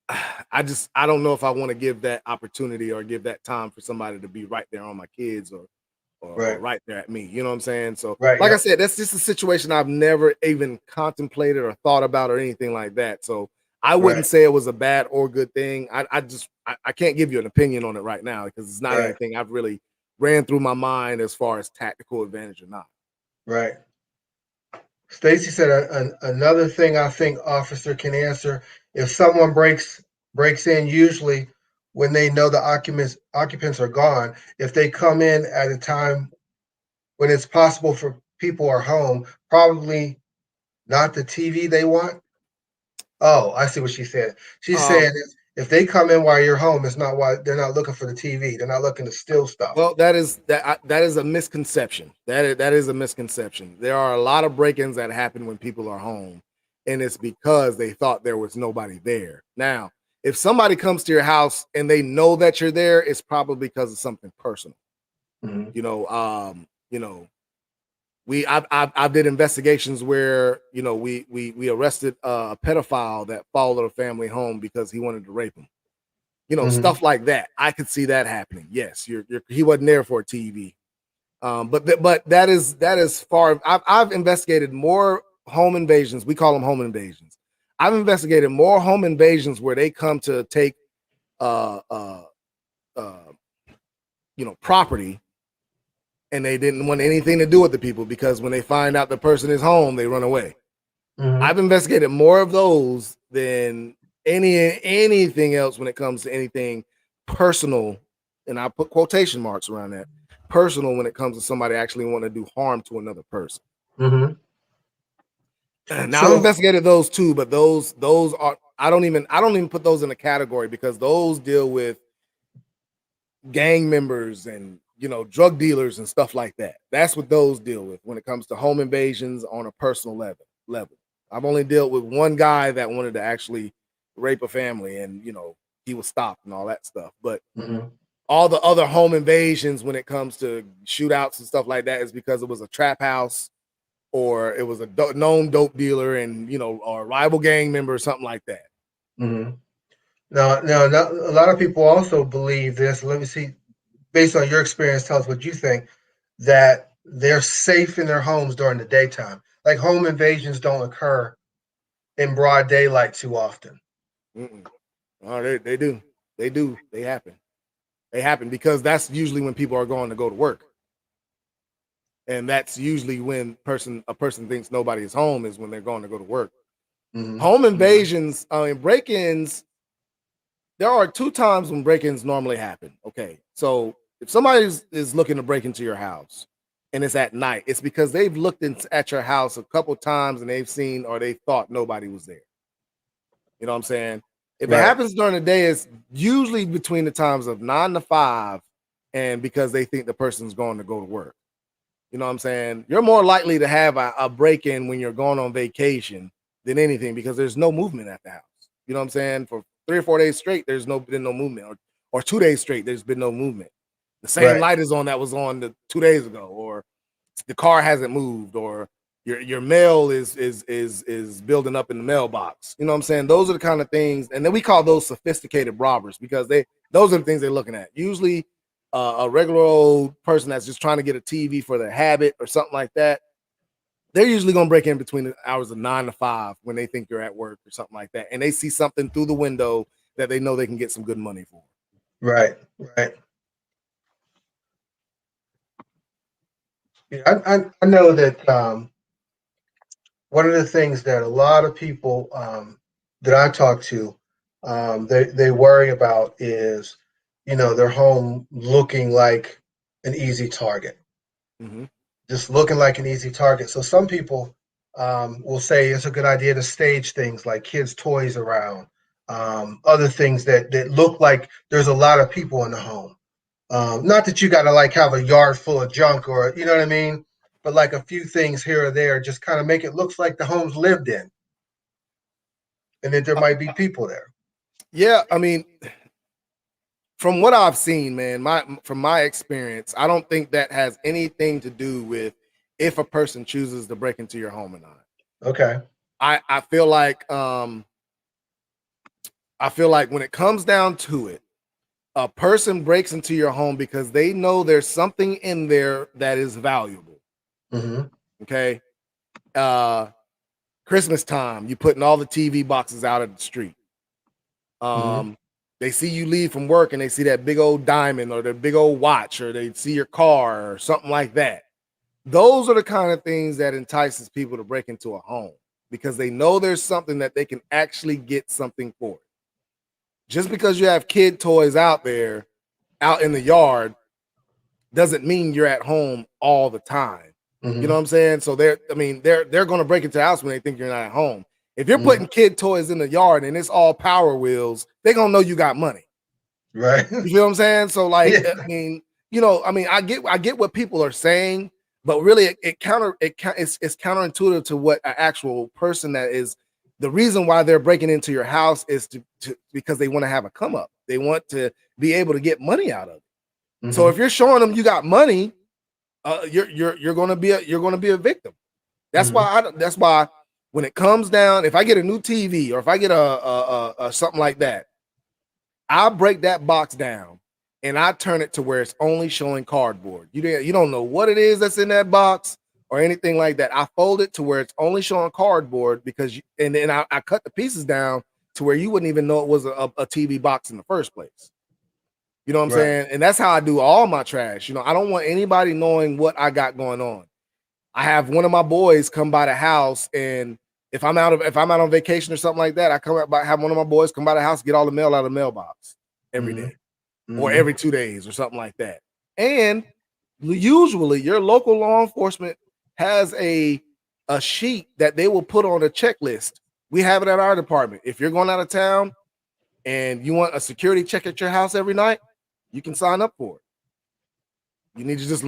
I don't know if I want to give that opportunity or give that time for somebody to be right there on my kids or right there at me. You know what I'm saying? So, like I said, that's just a situation I've never even contemplated or thought about or anything like that. So I wouldn't say it was a bad or good thing. I can't give you an opinion on it right now because it's not anything I've really ran through my mind as far as tactical advantage or not. Right. Stacy said another thing I think officer can answer if someone breaks in, usually when they know the occupants are gone, if they come in at a time when it's possible for people are home, probably not the TV they want. Oh, I see what she said. She's saying if they come in while you're home, it's not why they're not looking for the TV. They're not looking to steal stuff. Well, that is a misconception. That is a misconception. There are a lot of break-ins that happen when people are home, and it's because they thought there was nobody there. Now, if somebody comes to your house and they know that you're there, it's probably because of something personal. You know, I did investigations where you know we arrested a pedophile that followed a family home because he wanted to rape them. You know, stuff like that. I could see that happening. Yes, he wasn't there for a TV. But that is far. I've investigated more home invasions. We call them home invasions. I've investigated more home invasions where they come to take you know, property, and they didn't want anything to do with the people because when they find out the person is home, they run away. I've investigated more of those than anything else when it comes to anything personal, and I put quotation marks around that, personal, when it comes to somebody actually wanting to do harm to another person. Now I've investigated those too, but those are I don't even put those in a category because those deal with gang members and you know drug dealers and stuff like that. That's what those deal with when it comes to home invasions on a personal level. I've only dealt with one guy that wanted to actually rape a family, and you know he was stopped and all that stuff. But all the other home invasions, when it comes to shootouts and stuff like that, is because it was a trap house or it was a known dope dealer, and you know, or a rival gang member or something like that. A lot of people also believe this. Let me see, based on your experience, tell us what you think, that they're safe in their homes during the daytime. Like home invasions don't occur in broad daylight too often. Mm-mm. Oh, they do. They do. They happen. They happen because that's usually when people are going to go to work. And that's usually when a person thinks nobody is home is when they're going to go to work. Home invasions, break-ins, there are 2 times when break-ins normally happen. Okay. So if somebody is looking to break into your house and it's at night, it's because they've looked at your house a couple times and they've seen or they thought nobody was there. You know what I'm saying? If it happens during the day, it's usually between the times of 9 to 5 and because they think the person's going to go to work. You know what I'm saying? You're more likely to have a break-in when you're going on vacation than anything because there's no movement at the house. You know what I'm saying? For 3 or 4 days straight, there's been no movement, or 2 days straight, there's been no movement. The same light is on that was on the 2 days ago, or the car hasn't moved, or your mail is building up in the mailbox. You know what I'm saying? Those are the kind of things, and then we call those sophisticated robbers because those are the things they're looking at. Usually a regular old person that's just trying to get a TV for their habit or something like that, they're usually going to break in between the hours of 9 to 5 when they think you're at work or something like that. And they see something through the window that they know they can get some good money for. Right. Yeah, I know that one of the things that a lot of people that I talk to, they worry about is, their home looking like an easy target, just looking like an easy target. So some people will say it's a good idea to stage things like kids' toys around, other things that look like there's a lot of people in the home. Not that you got to like have a yard full of junk or you know what I mean, but like a few things here or there, just kind of make it looks like the home's lived in, and that there might be people there. Yeah, I mean, from what I've seen, man, from my experience, I don't think that has anything to do with if a person chooses to break into your home or not. Okay. I feel like when it comes down to it, a person breaks into your home because they know there's something in there that is valuable. Okay. Christmas time, you putting all the TV boxes out at the street. They see you leave from work and they see that big old diamond or the big old watch, or they see your car or something like that. Those are the kind of things that entices people to break into a home because they know there's something that they can actually get something for it. Just because you have kid toys out there, out in the yard, doesn't mean you're at home all the time. You know what I'm saying? So they're going to break into the house when they think you're not at home. If you're putting kid toys in the yard and it's all Power Wheels, they're gonna know you got money. Right. You feel what I'm saying? So like, Yeah. I get what people are saying, but really it's counterintuitive to what an actual person that is. The reason why they're breaking into your house is because they want to have a come up. They want to be able to get money out of it. So if you're showing them you got money, you're gonna be a victim. That's why when it comes down, if I get a new TV or if I get a something like that, I break that box down and I turn it to where it's only showing cardboard. You don't know what it is that's in that box or anything like that. I fold it to where it's only showing cardboard and then I cut the pieces down to where you wouldn't even know it was a TV box in the first place. You know what I'm saying? And that's how I do all my trash. I don't want anybody knowing what I got going on. I have one of my boys come by the house, and if I'm out on vacation or something like that, have one of my boys come by the house, get all the mail out of the mailbox every day or every 2 days or something like that. And usually your local law enforcement has a sheet that they will put on a checklist. We have it at our department. If you're going out of town and you want a security check at your house every night, you can sign up for it. You need to just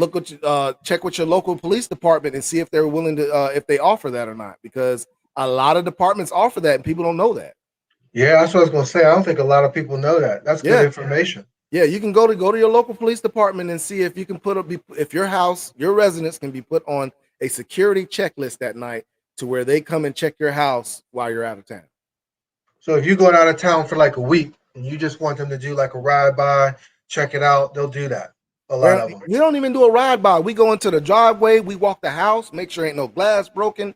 check with your local police department and see if they're willing to, if they offer that or not, because a lot of departments offer that and people don't know that. Yeah, that's what I was going to say. I don't think a lot of people know that. That's good information. Yeah, you can go to your local police department and see if you can if your residence can be put on a security checklist that night to where they come and check your house while you're out of town. So if you're going out of town for like a week, and you just want them to do like a ride by, check it out, they'll do that. A lot Well, of them. we don't even do a ride by. We go into the driveway, we walk the house, make sure ain't no glass broken.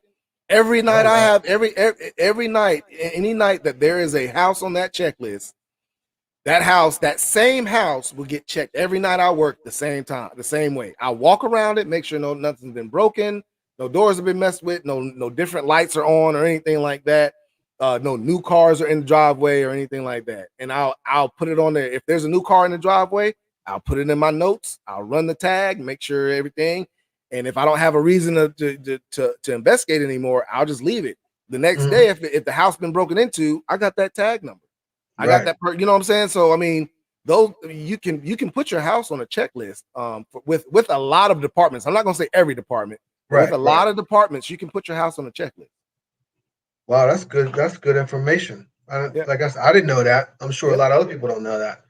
Every night Oh, I wow. have every night, any night that there is a house on that checklist, that same house will get checked every night I work the same time, the same way. I walk around it, make sure nothing's been broken, no doors have been messed with, no different lights are on or anything like that. No new cars are in the driveway or anything like that. And I'll put it on there. If there's a new car in the driveway, I'll put it in my notes. I'll run the tag, make sure everything. And if I don't have a reason to investigate anymore, I'll just leave it. The next day, if the house been broken into, I got that tag number. I got that. You know what I'm saying? So I mean, those you can put your house on a checklist with a lot of departments. I'm not gonna say every department, but with a lot of departments, you can put your house on a checklist. Wow, that's good. That's good information. Like I said, I didn't know that. I'm sure a lot of other people don't know that.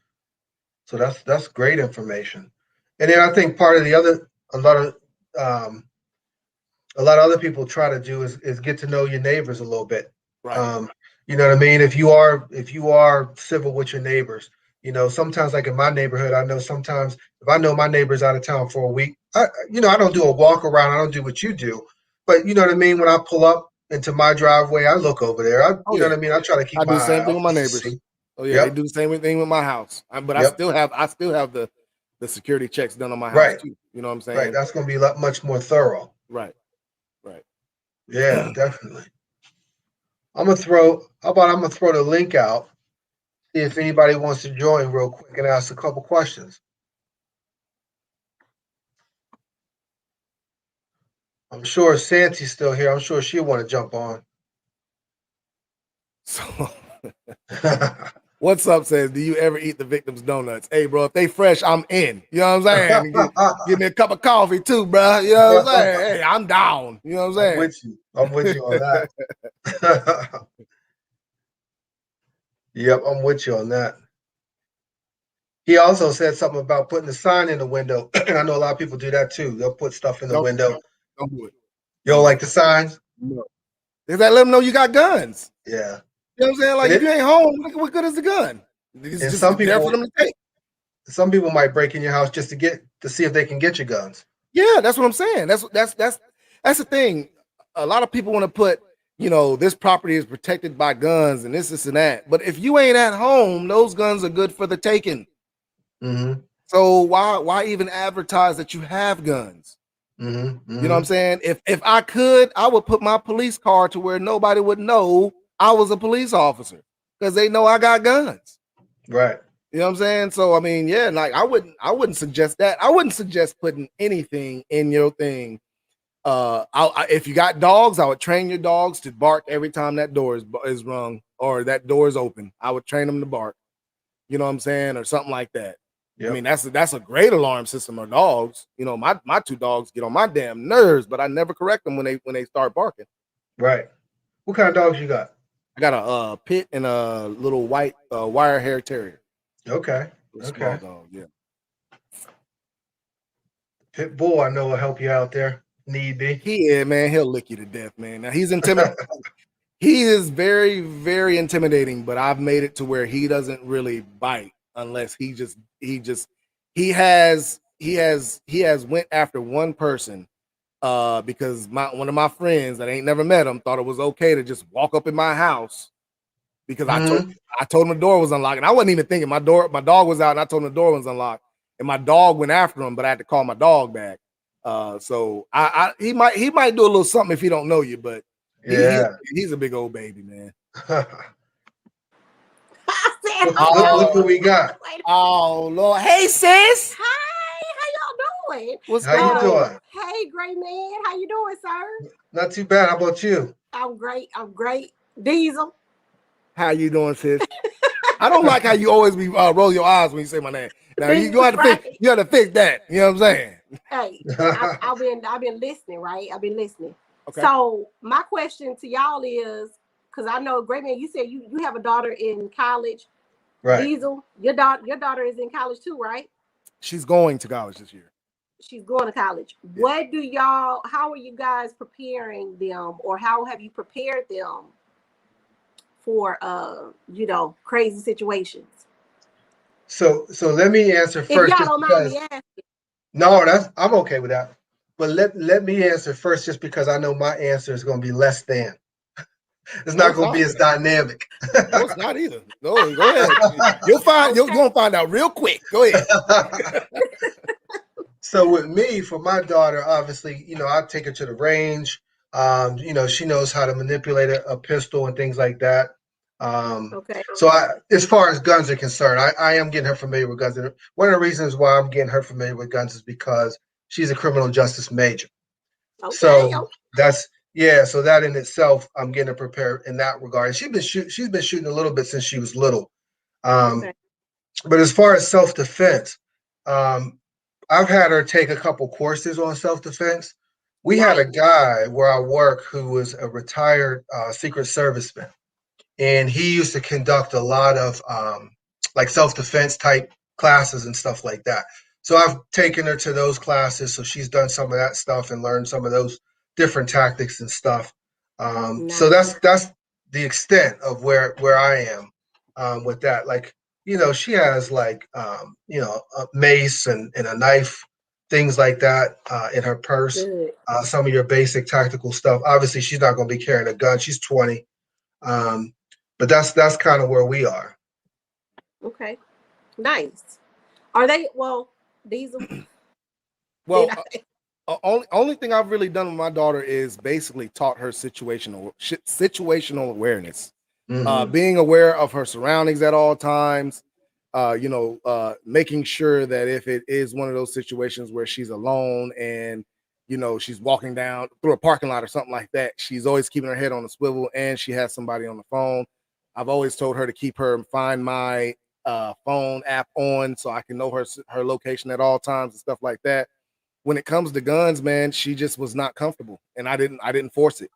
So that's great information. And then I think part of the other um, a lot of other people try to do is get to know your neighbors a little bit. Right. You know what I mean? If you are civil with your neighbors, you know, sometimes like in my neighborhood, I know sometimes if I know my neighbor's out of town for a week, I don't do a walk around. I don't do what you do, but you know what I mean? When I pull up into my driveway, I look over there. You know what I mean? I try to keep I my do the eye same thing out with my just to neighbors. see. Oh yeah, they do the same thing with my house. But I still have the security checks done on my house too. You know what I'm saying? Right. That's going to be much more thorough. Right. Yeah, definitely. How about I'm gonna throw the link out, see if anybody wants to join real quick and ask a couple questions. I'm sure Santi's still here. I'm sure she'll want to jump on. So what's up says, do you ever eat the victim's donuts? Hey, bro, if they fresh, I'm in. You know what I'm saying? Give me a cup of coffee too, bro. You know what I'm saying? Hey, I'm down. You know what I'm saying? I'm with you on that. Yep, I'm with you on that. He also said something about putting a sign in the window. And I know a lot of people do that too. They'll put stuff in the window. Don't do it. You don't like the signs? No. They let them know you got guns. Yeah. You know what I'm saying? Like if you ain't home, what good is the gun? It's and just some there people for them to take. Some people might break in your house just to see if they can get your guns. Yeah, that's what I'm saying. That's the thing. A lot of people want to put, this property is protected by guns and this and that. But if you ain't at home, those guns are good for the taking. Mm-hmm. So why even advertise that you have guns? Mm-hmm. Mm-hmm. You know what I'm saying? If I could, I would put my police car to where nobody would know I was a police officer because they know I got guns. Right. You know what I'm saying? So I mean, yeah, like I wouldn't suggest that. I wouldn't suggest putting anything in your thing. If you got dogs, I would train your dogs to bark every time that door is rung or that door is open. I would train them to bark. You know what I'm saying, or something like that. Yep. I mean, that's a great alarm system of dogs. You know, my two dogs get on my damn nerves, but I never correct them when they start barking. Right. What kind of dogs you got? I got a pit and a little white wire hair terrier. Okay. Small dog, yeah. Pit bull, I know will help you out there. Need be. Man, he'll lick you to death, man. Now he's intimidating. He is very, very intimidating, but I've made it to where he doesn't really bite unless he has went after one person because one of my friends that ain't never met him thought it was okay to just walk up in my house because I told him the door was unlocked and I wasn't even thinking my dog was out and I told him the door was unlocked and my dog went after him, but I had to call my dog back. So he might do a little something if he don't know you, but he's a big old baby, man. Look who we got. Oh Lord. Hey sis. Hi, how y'all doing? How you doing? Hey, great man. How you doing, sir? Not too bad. How about you? I'm great. Diesel. How you doing, sis? I don't like how you always be roll your eyes when you say my name. Now you have to fix that. You know what I'm saying? Hey, I've been listening, right? I've been listening. Okay. So my question to y'all is, because I know, great man, you said you have a daughter in college. Right. Diesel, your daughter is in college too, right? She's going to college this year. She's going to college. Yeah. How are you guys preparing them, or how have you prepared them for crazy situations? So let me answer If first, y'all just don't mind because. me asking. No, I'm okay with that. But let me answer first, just because I know my answer is going to be less than. It's No, not it's going to not. be as dynamic. No, it's not either. No, go ahead. You're gonna find out real quick. Go ahead. So with me, for my daughter, obviously, I take her to the range. She knows how to manipulate a pistol and things like that. Okay. So as far as guns are concerned, I am getting her familiar with guns. And one of the reasons why I'm getting her familiar with guns is because she's a criminal justice major. Okay. So that's yeah. So that in itself, I'm getting her prepared in that regard. And she's been shooting a little bit since she was little. Okay. But as far as self defense, um, I've had her take a couple courses on self defense. We had a Nice. guy where I work who was a retired Secret Serviceman, and he used to conduct a lot of like self defense type classes and stuff like that. So I've taken her to those classes, so she's done some of that stuff and learned some of those different tactics and stuff. So Nice. that's the extent of where I am with that. Like she has like a mace and a knife, things like that in her purse. Good. Some of your basic tactical stuff. Obviously, she's not going to be carrying a gun. She's 20. Um, but that's kind of where we are. Okay. Nice. Are they Diesel? Well, only thing I've really done with my daughter is basically taught her situational awareness, being aware of her surroundings at all times. Making sure that if it is one of those situations where she's alone and she's walking down through a parking lot or something like that, she's always keeping her head on the swivel and she has somebody on the phone. I've always told her to keep her Find My phone app on so I can know her location at all times and stuff like that. When it comes to guns, man, she just was not comfortable, and I didn't force it.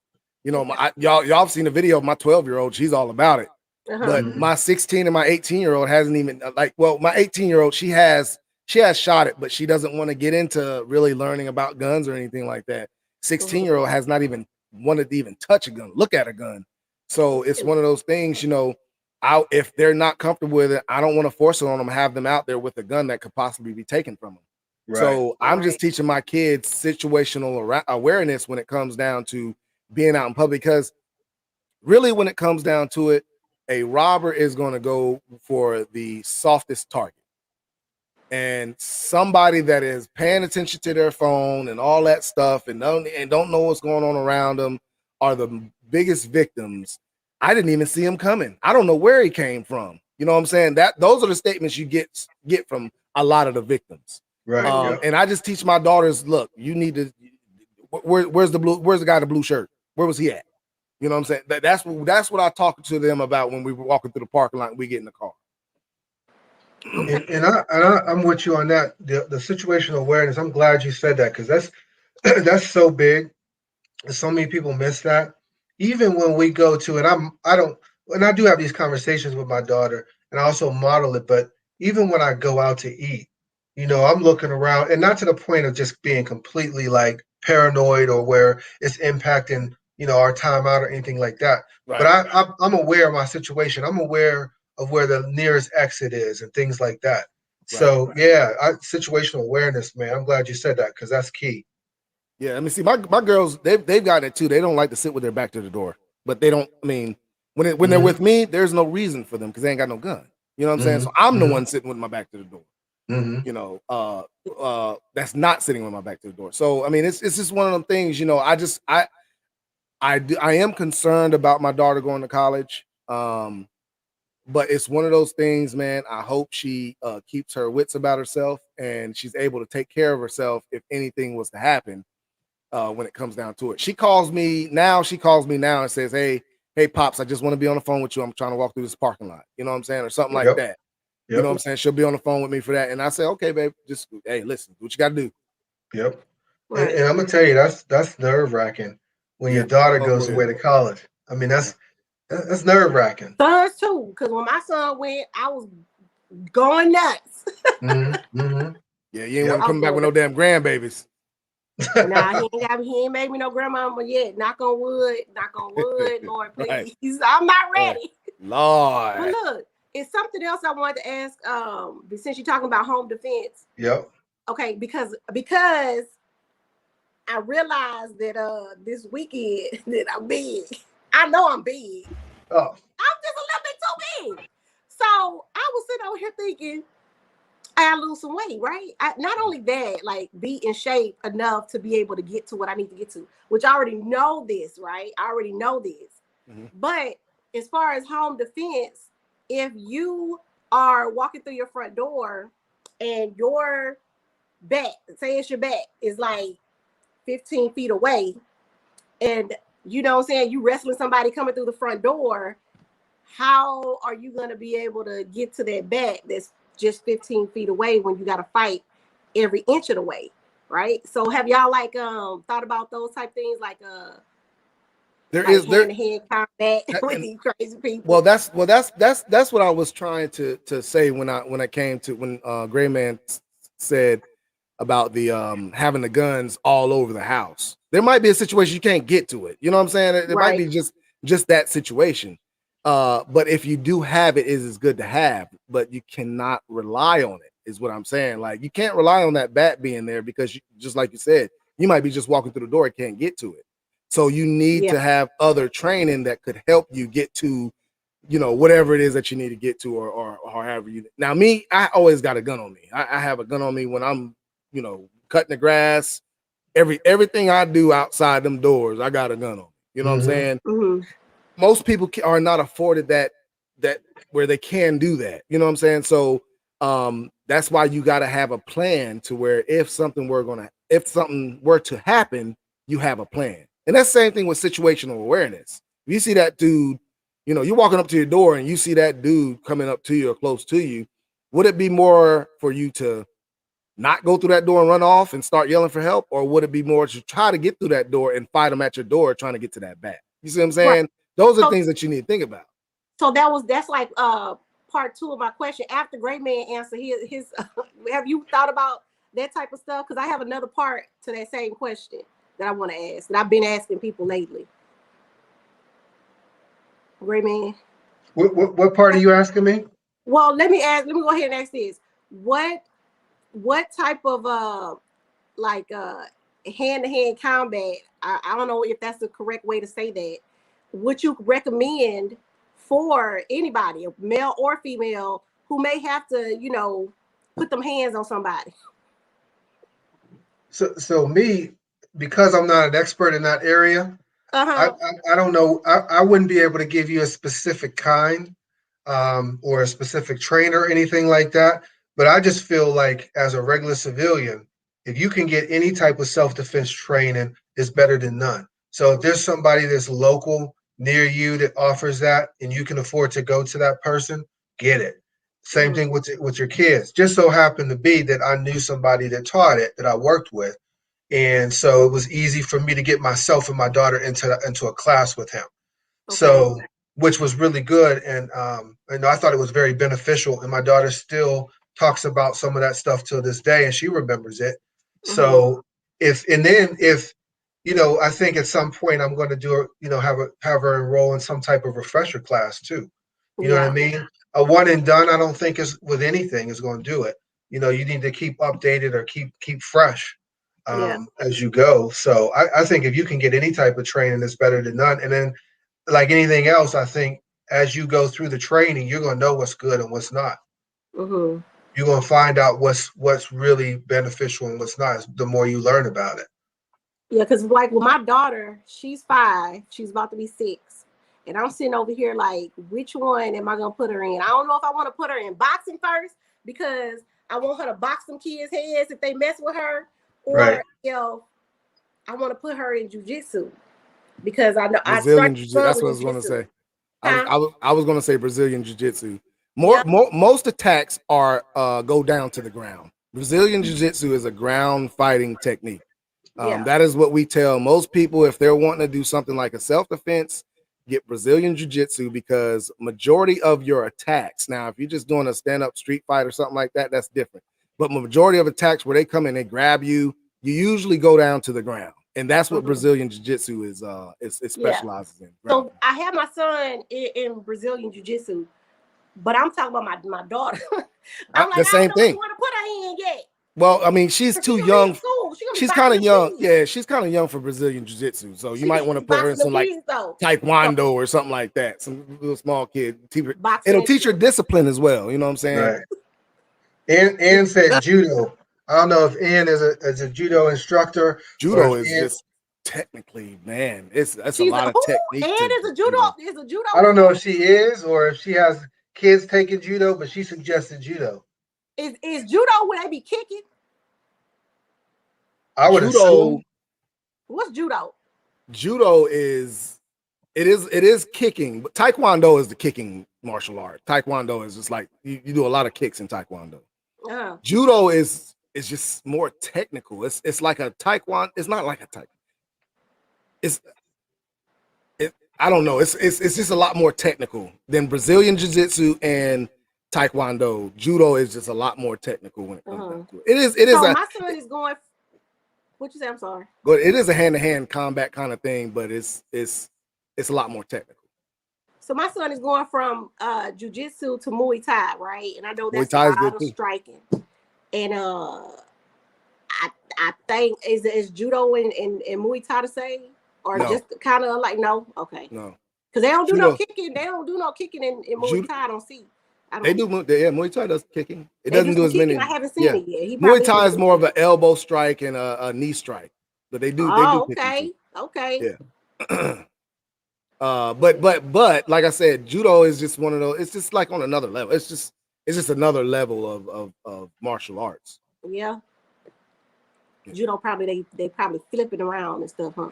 Y'all have seen the video of my 12-year-old. She's all about it. But my 16 and my 18-year-old hasn't even my 18-year-old, she has shot it, but she doesn't want to get into really learning about guns or anything like that. 16-year-old has not even wanted to even touch a gun, look at a gun. So it's one of those things, if they're not comfortable with it, I don't want to force it on them, have them out there with a gun that could possibly be taken from them. Right. So I'm just teaching my kids situational awareness when it comes down to being out in public, because really when it comes down to it, a robber is going to go for the softest target. And somebody that is paying attention to their phone and all that stuff and don't know what's going on around them are the biggest victims. I didn't even see him coming. I don't know where he came from. You know what I'm saying? Those are the statements you get from a lot of the victims. Right. And I just teach my daughters, look, you need to, where's the guy in the blue shirt? Where was he at? You know what I'm saying? That's what I talk to them about when we were walking through the parking lot and we get in the car. And I'm with you on that. The situational awareness. I'm glad you said that, because that's so big. So many people miss that. Even when we go to, and I do have these conversations with my daughter, and I also model it. But even when I go out to eat, I'm looking around, and not to the point of just being completely like paranoid or where it's impacting, our time out or anything like that. Right. But I'm aware of my situation. I'm aware of where the nearest exit is and things like that. Right. So yeah, situational awareness, man. I'm glad you said that, because that's key. Yeah, I mean, see, my girls, they've got it too. They don't like to sit with their back to the door, but they don't. I mean, when they're with me, there's no reason for them because they ain't got no gun. You know what I'm saying? So I'm the one sitting with my back to the door. That's not sitting with my back to the door. So I mean, it's just one of them things. I am concerned about my daughter going to college. But it's one of those things, man. I hope she keeps her wits about herself and she's able to take care of herself if anything was to happen. When it comes down to it, she calls me now and says, hey pops, I just want to be on the phone with you. I'm trying to walk through this parking lot, you know what I'm saying, or something like that. You know what I'm saying? She'll be on the phone with me for that, and I say, okay, babe, just hey, listen, what you got to do. Yep. Right. And I'm gonna tell you, that's nerve-wracking when your daughter goes away to college. I mean, that's nerve-wracking. Sons too, because when my son went, I was going nuts. Yeah, you ain't want to come back with no damn grandbabies. Nah, he ain't made me no grandmama yet. Knock on wood, Lord, please. Right. I'm not ready. Lord. But look, it's something else I wanted to ask. Since you're talking about home defense. Yep. Okay, because I realized that this weekend that I'm big. I know I'm big. Oh. I'm just a little bit too big. So I was sitting over here thinking, I gotta lose some weight, right? Not only that, like be in shape enough to be able to get to what I need to get to, which I already know this, right? I already know this. Mm-hmm. But as far as home defense, if you are walking through your front door and your back, say it's your back, is like 15 feet away, and you know what I'm saying, you wrestling somebody coming through the front door, how are you going to be able to get to that back that's just 15 feet away when you got to fight every inch of the way, right? So have y'all like thought about those type things, like hand-to-hand combat with these crazy people? Well, that's what I was trying to say when I came to when Greyman said about the having the guns all over the house. There might be a situation you can't get to it. You know what I'm saying? It might be just that situation. But if you do have it, is good to have, but you cannot rely on it, is what I'm saying. Like, you can't rely on that bat being there because just like you said, you might be just walking through the door and can't get to it. So you need to have other training that could help you get to, you know, whatever it is that you need to get to, or however you. Now, me, I always got a gun on me. I have a gun on me when I'm, you know, cutting the grass. Everything I do outside them doors, I got a gun on me. You know what I'm saying? Mm-hmm. Most people are not afforded that where they can do that. You know what I'm saying? So that's why you got to have a plan to where if something were to happen, you have a plan. And that's the same thing with situational awareness. If you see that dude, you know, you're walking up to your door and you see that dude coming up to you or close to you, would it be more for you to not go through that door and run off and start yelling for help? Or would it be more to try to get through that door and fight them at your door trying to get to that back? You see what I'm saying? Right. Those are things that you need to think about. So that's like part 2 of my question. After Greyman answer his have you thought about that type of stuff? Because I have another part to that same question that I want to ask, that I've been asking people lately. Greyman. What part are you asking me? Well, let me go ahead and ask this. What type of hand-to-hand combat, I don't know if that's the correct way to say that, would you recommend for anybody, male or female, who may have to, you know, put them hands on somebody? So me, because I'm not an expert in that area, I don't know. I wouldn't be able to give you a specific kind or a specific trainer or anything like that. But I just feel like as a regular civilian, if you can get any type of self-defense training, it's better than none. So if there's somebody that's local near you that offers that and you can afford to go to that person, get it. Same thing with your kids. Just so happened to be that I knew somebody that taught it that I worked with. And so it was easy for me to get myself and my daughter into a class with him. Okay. So, which was really good. And I thought it was very beneficial. And my daughter still talks about some of that stuff till this day, and she remembers it. So if you know, I think at some point I'm going to do, you know, have her enroll in some type of refresher class too. You know what I mean? A one and done, I don't think is with anything is going to do it. You know, you need to keep updated or keep fresh as you go. So I think if you can get any type of training, it's better than none. And then like anything else, I think as you go through the training, you're going to know what's good and what's not. You're going to find out what's really beneficial and what's not the more you learn about it. Yeah, because like with my daughter, she's 5, she's about to be 6. And I'm sitting over here like, which one am I going to put her in? I don't know if I want to put her in boxing first because I want her to box some kids' heads if they mess with her. Or, you know, I want to put her in jiu-jitsu because I know Brazilian jiu-jitsu. That's what I was going to say. I was going to say Brazilian jiu-jitsu. Most attacks are go down to the ground. Brazilian jiu-jitsu is a ground fighting technique. That is what we tell most people if they're wanting to do something like a self-defense. Get Brazilian jiu-jitsu because majority of your attacks. Now, if you're just doing a stand-up street fight or something like that, that's different. But majority of attacks where they come in, they grab you, you usually go down to the ground. And that's what Brazilian Jiu-Jitsu is. It specializes in. So I have my son in Brazilian Jiu-Jitsu, but I'm talking about my daughter. I'm like, the same I don't know thing. what you want to put her in yet. Well, I mean, she's too young. She's kind of young. Yeah, she's kind of young for Brazilian Jiu-Jitsu. So you might want to put her in some like Taekwondo or something like that. Some little small kid. It'll teach her discipline as well. You know what I'm saying? Right. Ann said judo. I don't know if Ann is a judo instructor. Judo is just technically, man, that's a lot of technique. Ann is a judo. Is a judo. I don't know if she is or if she has kids taking judo, but she suggested judo. Is judo where they be kicking? I would assume. What's judo? Judo is kicking, but Taekwondo is the kicking martial art. Taekwondo is just like you do a lot of kicks in Taekwondo. Judo is just more technical. It's like a Taekwondo. It's not like a Taekwondo. I don't know. It's just a lot more technical than Brazilian Jiu-Jitsu and Taekwondo. Judo is just a lot more technical when it comes down to it. It is. So my son is going. What you say? I'm sorry. But it is a hand-to-hand combat kind of thing, but it's a lot more technical. So my son is going from jiu-jitsu to Muay Thai, right? And I know that's a lot of striking. And I think is judo and Muay Thai the same, or just kind of like no? Okay. No. Because they don't do no kicking. They don't do no kicking in Muay Thai. I don't see. They do. Yeah, Muay Thai does kicking. It doesn't do as many. I haven't seen it yet. Muay Thai is more of an elbow strike and a knee strike, but they do. Oh, they do okay. Yeah. But like I said, judo is just one of those. It's just like on another level. It's just another level of martial arts. Yeah. Judo probably they probably flipping around and stuff, huh?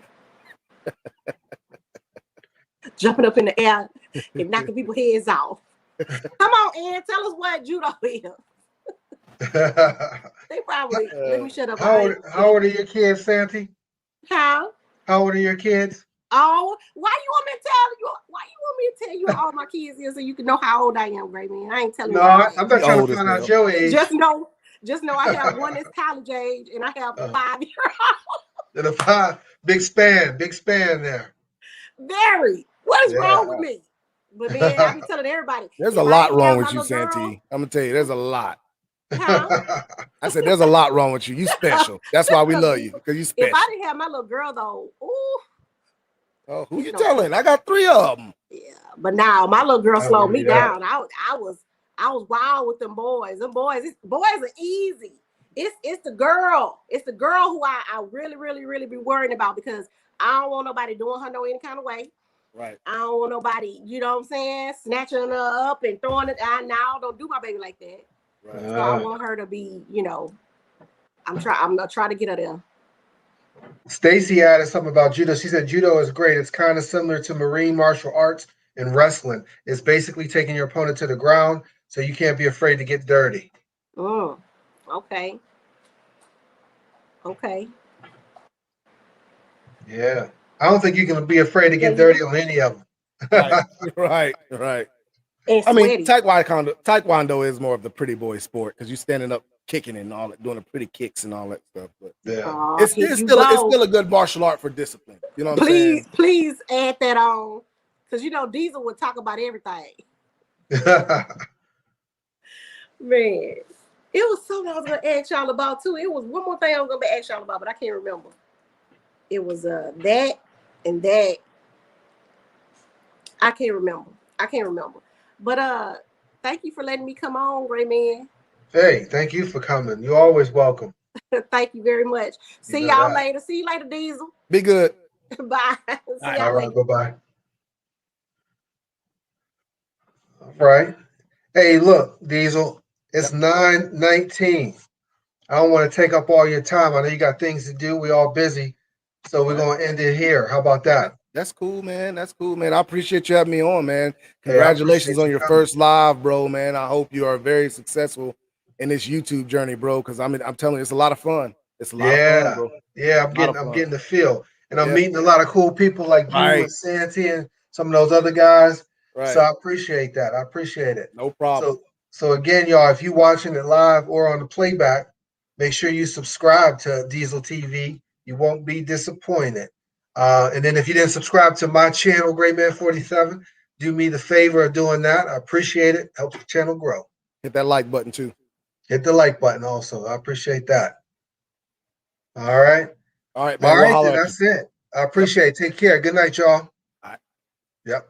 Jumping up in the air and knocking people's heads off. Come on, Ann, tell us what judo is. They probably let me shut up. How old are your kids, Santi? How old are your kids? Oh, why you want me to tell you all my kids is so you can know how old I am, Greyman? I ain't telling you. No, I'm not trying to find out your age. Just know I have one that's college age and I have a 5-year-old. And a big span there. Very. What is wrong with me? But then I be telling everybody. There's a lot wrong with you, Santi. I'm gonna tell you, there's a lot. Huh? I said, there's a lot wrong with you. You special. That's why we love you, because you special. If I didn't have my little girl though, ooh. Oh, who you telling? I got 3 of them. Yeah, but now my little girl slowed me down. I was wild with them boys. Them boys are easy. It's the girl. It's the girl who I really be worrying about, because I don't want nobody doing her no any kind of way. Right. I don't want nobody, you know what I'm saying, snatching her up and throwing it out. Now don't do my baby like that. Right. So I want her to be, I'm gonna try to get her there. Stacy added something about judo. She said judo is great. It's kind of similar to marine martial arts and wrestling. It's basically taking your opponent to the ground, so you can't be afraid to get dirty. Oh, okay. Okay. Yeah. I don't think you can be afraid to get dirty on any of them. Right. I mean, Taekwondo is more of the pretty boy sport, because you're standing up kicking and all that, doing the pretty kicks and all that stuff. But yeah, it's still a good martial art for discipline. You know what I'm saying? Please add that on, because Diesel would talk about everything. Man, it was something I was gonna ask y'all about too. It was one more thing I was gonna ask y'all about, but I can't remember. It was that and that. I can't remember. But thank you for letting me come on, Greyman. Hey, thank you for coming. You're always welcome. Thank you very much. See y'all later. See you later, Diesel. Be good. Bye. All right, bye-bye. All right. Hey, look, Diesel, it's 9:19. I don't want to take up all your time. I know you got things to do. We're all busy. So we're going to end it here. How about that? That's cool, man. I appreciate you having me on, man. Congratulations on your first live, bro, man. I hope you are very successful in this YouTube journey, bro, because I'm telling you, it's a lot of fun. It's a lot of fun, bro. Yeah, I'm getting the feel. And I'm meeting a lot of cool people like you and Santi and some of those other guys. Right. So I appreciate that. I appreciate it. No problem. So again, y'all, if you're watching it live or on the playback, make sure you subscribe to Diesel TV You won't be disappointed. And then if you didn't subscribe to my channel, Greyman47, do me the favor of doing that. I appreciate it. Helps the channel grow. Hit that like button too. Hit the like button also. I appreciate that. All right. All right, man. All We'll right, holler then at you. that's it. I appreciate it. Take care. Good night, y'all. All right. Yep.